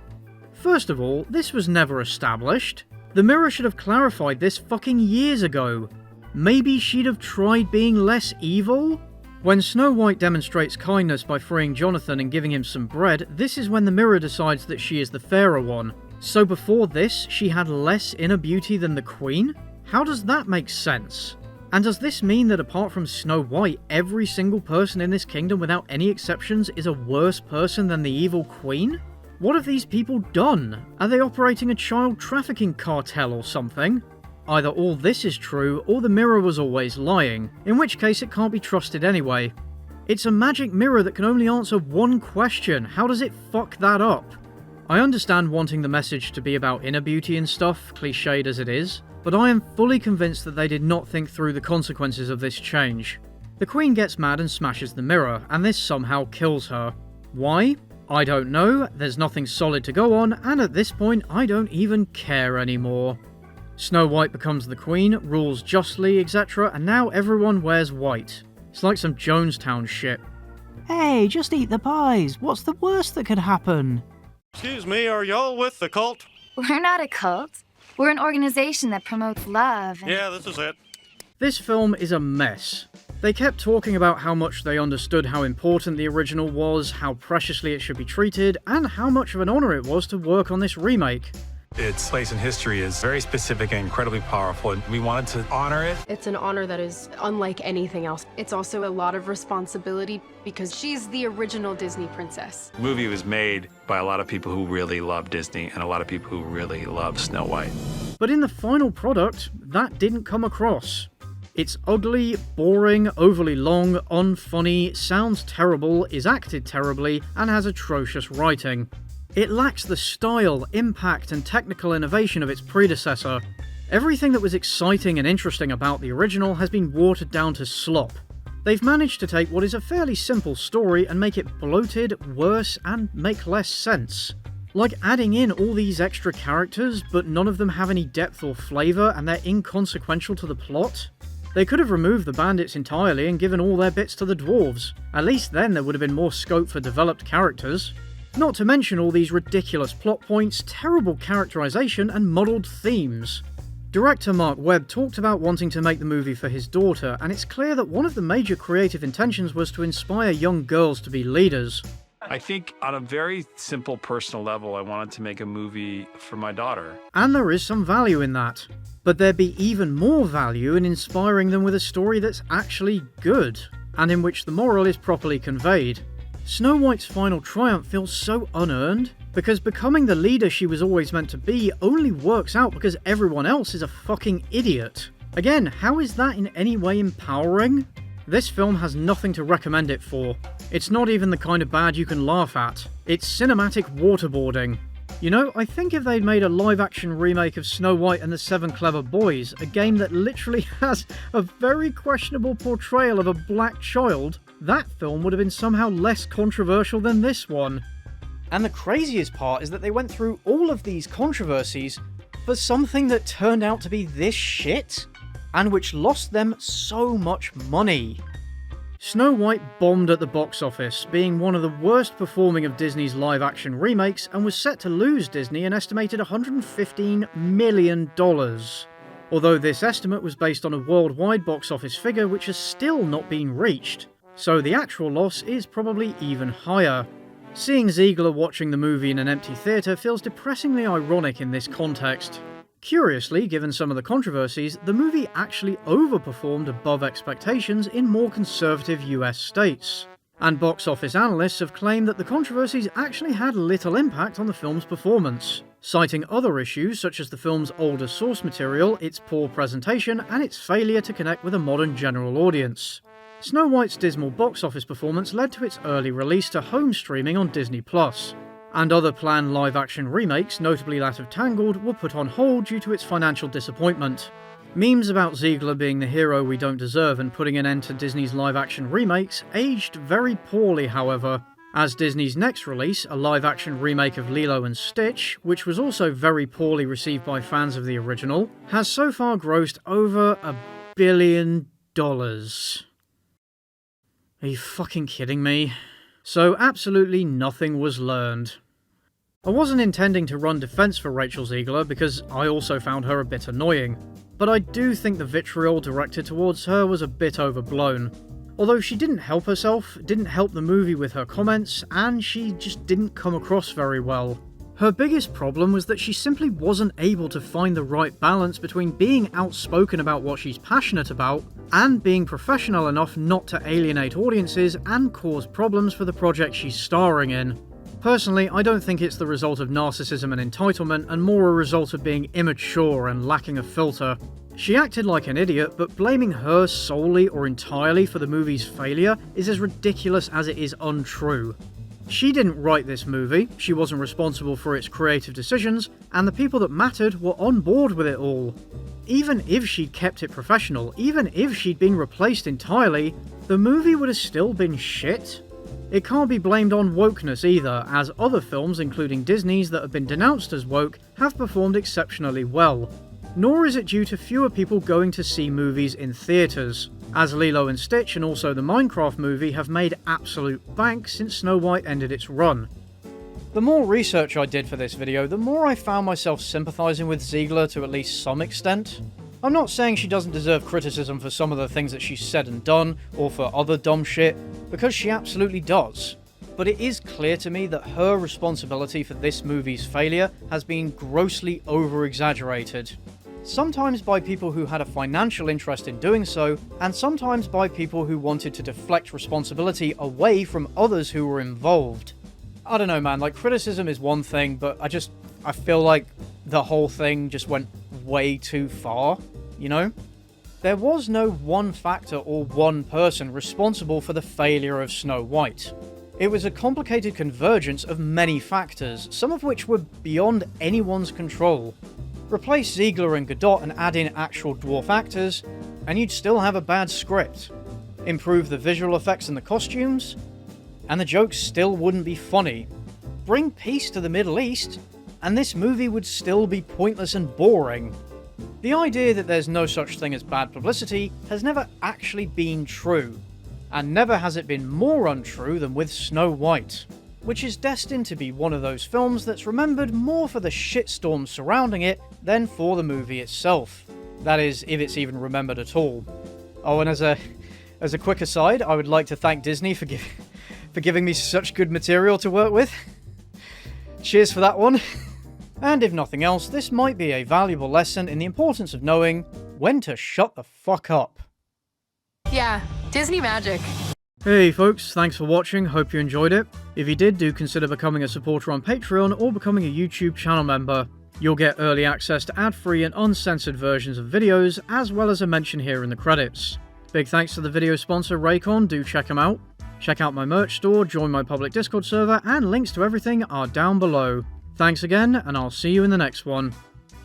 First of all, this was never established. The mirror should have clarified this fucking years ago. Maybe she'd have tried being less evil? When Snow White demonstrates kindness by freeing Jonathan and giving him some bread, this is when the mirror decides that she is the fairer one. So before this, she had less inner beauty than the Queen? How does that make sense? And does this mean that apart from Snow White, every single person in this kingdom without any exceptions is a worse person than the evil Queen? What have these people done? Are they operating a child trafficking cartel or something? Either all this is true, or the mirror was always lying, in which case it can't be trusted anyway. It's a magic mirror that can only answer one question. How does it fuck that up? I understand wanting the message to be about inner beauty and stuff, cliched as it is, but I am fully convinced that they did not think through the consequences of this change. The Queen gets mad and smashes the mirror, and this somehow kills her. Why? I don't know, there's nothing solid to go on, and at this point I don't even care anymore. Snow White becomes the Queen, rules justly, etc., and now everyone wears white. It's like some Jonestown shit. Hey, just eat the pies. What's the worst that could happen? Excuse me, are y'all with the cult? We're not a cult. We're an organization that promotes love. Yeah, this is it. This film is a mess. They kept talking about how much they understood how important the original was, how preciously it should be treated, and how much of an honor it was to work on this remake. Its place in history is very specific and incredibly powerful, and we wanted to honor it. It's an honor that is unlike anything else. It's also a lot of responsibility because she's the original Disney princess. The movie was made by a lot of people who really love Disney and a lot of people who really love Snow White. But in the final product, that didn't come across. It's ugly, boring, overly long, unfunny, sounds terrible, is acted terribly, and has atrocious writing. It lacks the style, impact, and technical innovation of its predecessor. Everything that was exciting and interesting about the original has been watered down to slop. They've managed to take what is a fairly simple story and make it bloated, worse, and make less sense. Like adding in all these extra characters, but none of them have any depth or flavour and they're inconsequential to the plot. They could have removed the bandits entirely and given all their bits to the dwarves. At least then there would have been more scope for developed characters. Not to mention all these ridiculous plot points, terrible characterisation and muddled themes. Director Mark Webb talked about wanting to make the movie for his daughter, and it's clear that one of the major creative intentions was to inspire young girls to be leaders. I think on a very simple personal level, I wanted to make a movie for my daughter. And there is some value in that. But there'd be even more value in inspiring them with a story that's actually good, and in which the moral is properly conveyed. Snow White's final triumph feels so unearned, because becoming the leader she was always meant to be only works out because everyone else is a fucking idiot. Again, how is that in any way empowering? This film has nothing to recommend it for. It's not even the kind of bad you can laugh at. It's cinematic waterboarding. You know, I think if they'd made a live-action remake of Snow White and the Seven Clever Boys, a game that literally has a very questionable portrayal of a black child, that film would have been somehow less controversial than this one. And the craziest part is that they went through all of these controversies for something that turned out to be this shit, and which lost them so much money. Snow White bombed at the box office, being one of the worst performing of Disney's live-action remakes, and was set to lose Disney an estimated $115 million. Although this estimate was based on a worldwide box office figure which has still not been reached, so the actual loss is probably even higher. Seeing Zegler watching the movie in an empty theatre feels depressingly ironic in this context. Curiously, given some of the controversies, the movie actually overperformed above expectations in more conservative US states. And box office analysts have claimed that the controversies actually had little impact on the film's performance, citing other issues such as the film's older source material, its poor presentation, and its failure to connect with a modern general audience. Snow White's dismal box office performance led to its early release to home streaming on Disney+. And other planned live-action remakes, notably that of Tangled, were put on hold due to its financial disappointment. Memes about Zegler being the hero we don't deserve and putting an end to Disney's live-action remakes aged very poorly, however, as Disney's next release, a live-action remake of Lilo and Stitch, which was also very poorly received by fans of the original, has so far grossed over $1 billion. Are you fucking kidding me? So absolutely nothing was learned. I wasn't intending to run defense for Rachel Zegler because I also found her a bit annoying, but I do think the vitriol directed towards her was a bit overblown. Although she didn't help herself, didn't help the movie with her comments, and she just didn't come across very well. Her biggest problem was that she simply wasn't able to find the right balance between being outspoken about what she's passionate about and being professional enough not to alienate audiences and cause problems for the project she's starring in. Personally, I don't think it's the result of narcissism and entitlement, and more a result of being immature and lacking a filter. She acted like an idiot, but blaming her solely or entirely for the movie's failure is as ridiculous as it is untrue. She didn't write this movie, she wasn't responsible for its creative decisions, and the people that mattered were on board with it all. Even if she'd kept it professional, even if she'd been replaced entirely, the movie would have still been shit. It can't be blamed on wokeness either, as other films, including Disney's that have been denounced as woke, have performed exceptionally well. Nor is it due to fewer people going to see movies in theatres, as Lilo and Stitch and also the Minecraft movie have made absolute bank since Snow White ended its run. The more research I did for this video, the more I found myself sympathising with Zegler to at least some extent. I'm not saying she doesn't deserve criticism for some of the things that she's said and done, or for other dumb shit, because she absolutely does. But it is clear to me that her responsibility for this movie's failure has been grossly over-exaggerated. Sometimes by people who had a financial interest in doing so, and sometimes by people who wanted to deflect responsibility away from others who were involved. I don't know, man, like, criticism is one thing, but I feel like the whole thing just went way too far, you know? There was no one factor or one person responsible for the failure of Snow White. It was a complicated convergence of many factors, some of which were beyond anyone's control. Replace Zegler and Gadot and add in actual dwarf actors, and you'd still have a bad script. improve the visual effects and the costumes, and the jokes still wouldn't be funny. Bring peace to the Middle East, and this movie would still be pointless and boring. The idea that there's no such thing as bad publicity has never actually been true, and never has it been more untrue than with Snow White, which is destined to be one of those films that's remembered more for the shitstorm surrounding it than for the movie itself. That is, if it's even remembered at all. Oh, and as a quick aside, I would like to thank Disney for giving me such good material to work with. Cheers for that one. And if nothing else, this might be a valuable lesson in the importance of knowing when to shut the fuck up. Yeah, Disney magic. Hey folks, thanks for watching, hope you enjoyed it. If you did, do consider becoming a supporter on Patreon or becoming a YouTube channel member. You'll get early access to ad-free and uncensored versions of videos, as well as a mention here in the credits. Big thanks to the video sponsor Raycon, do check them out. Check out my merch store, join my public Discord server, and links to everything are down below. Thanks again, and I'll see you in the next one.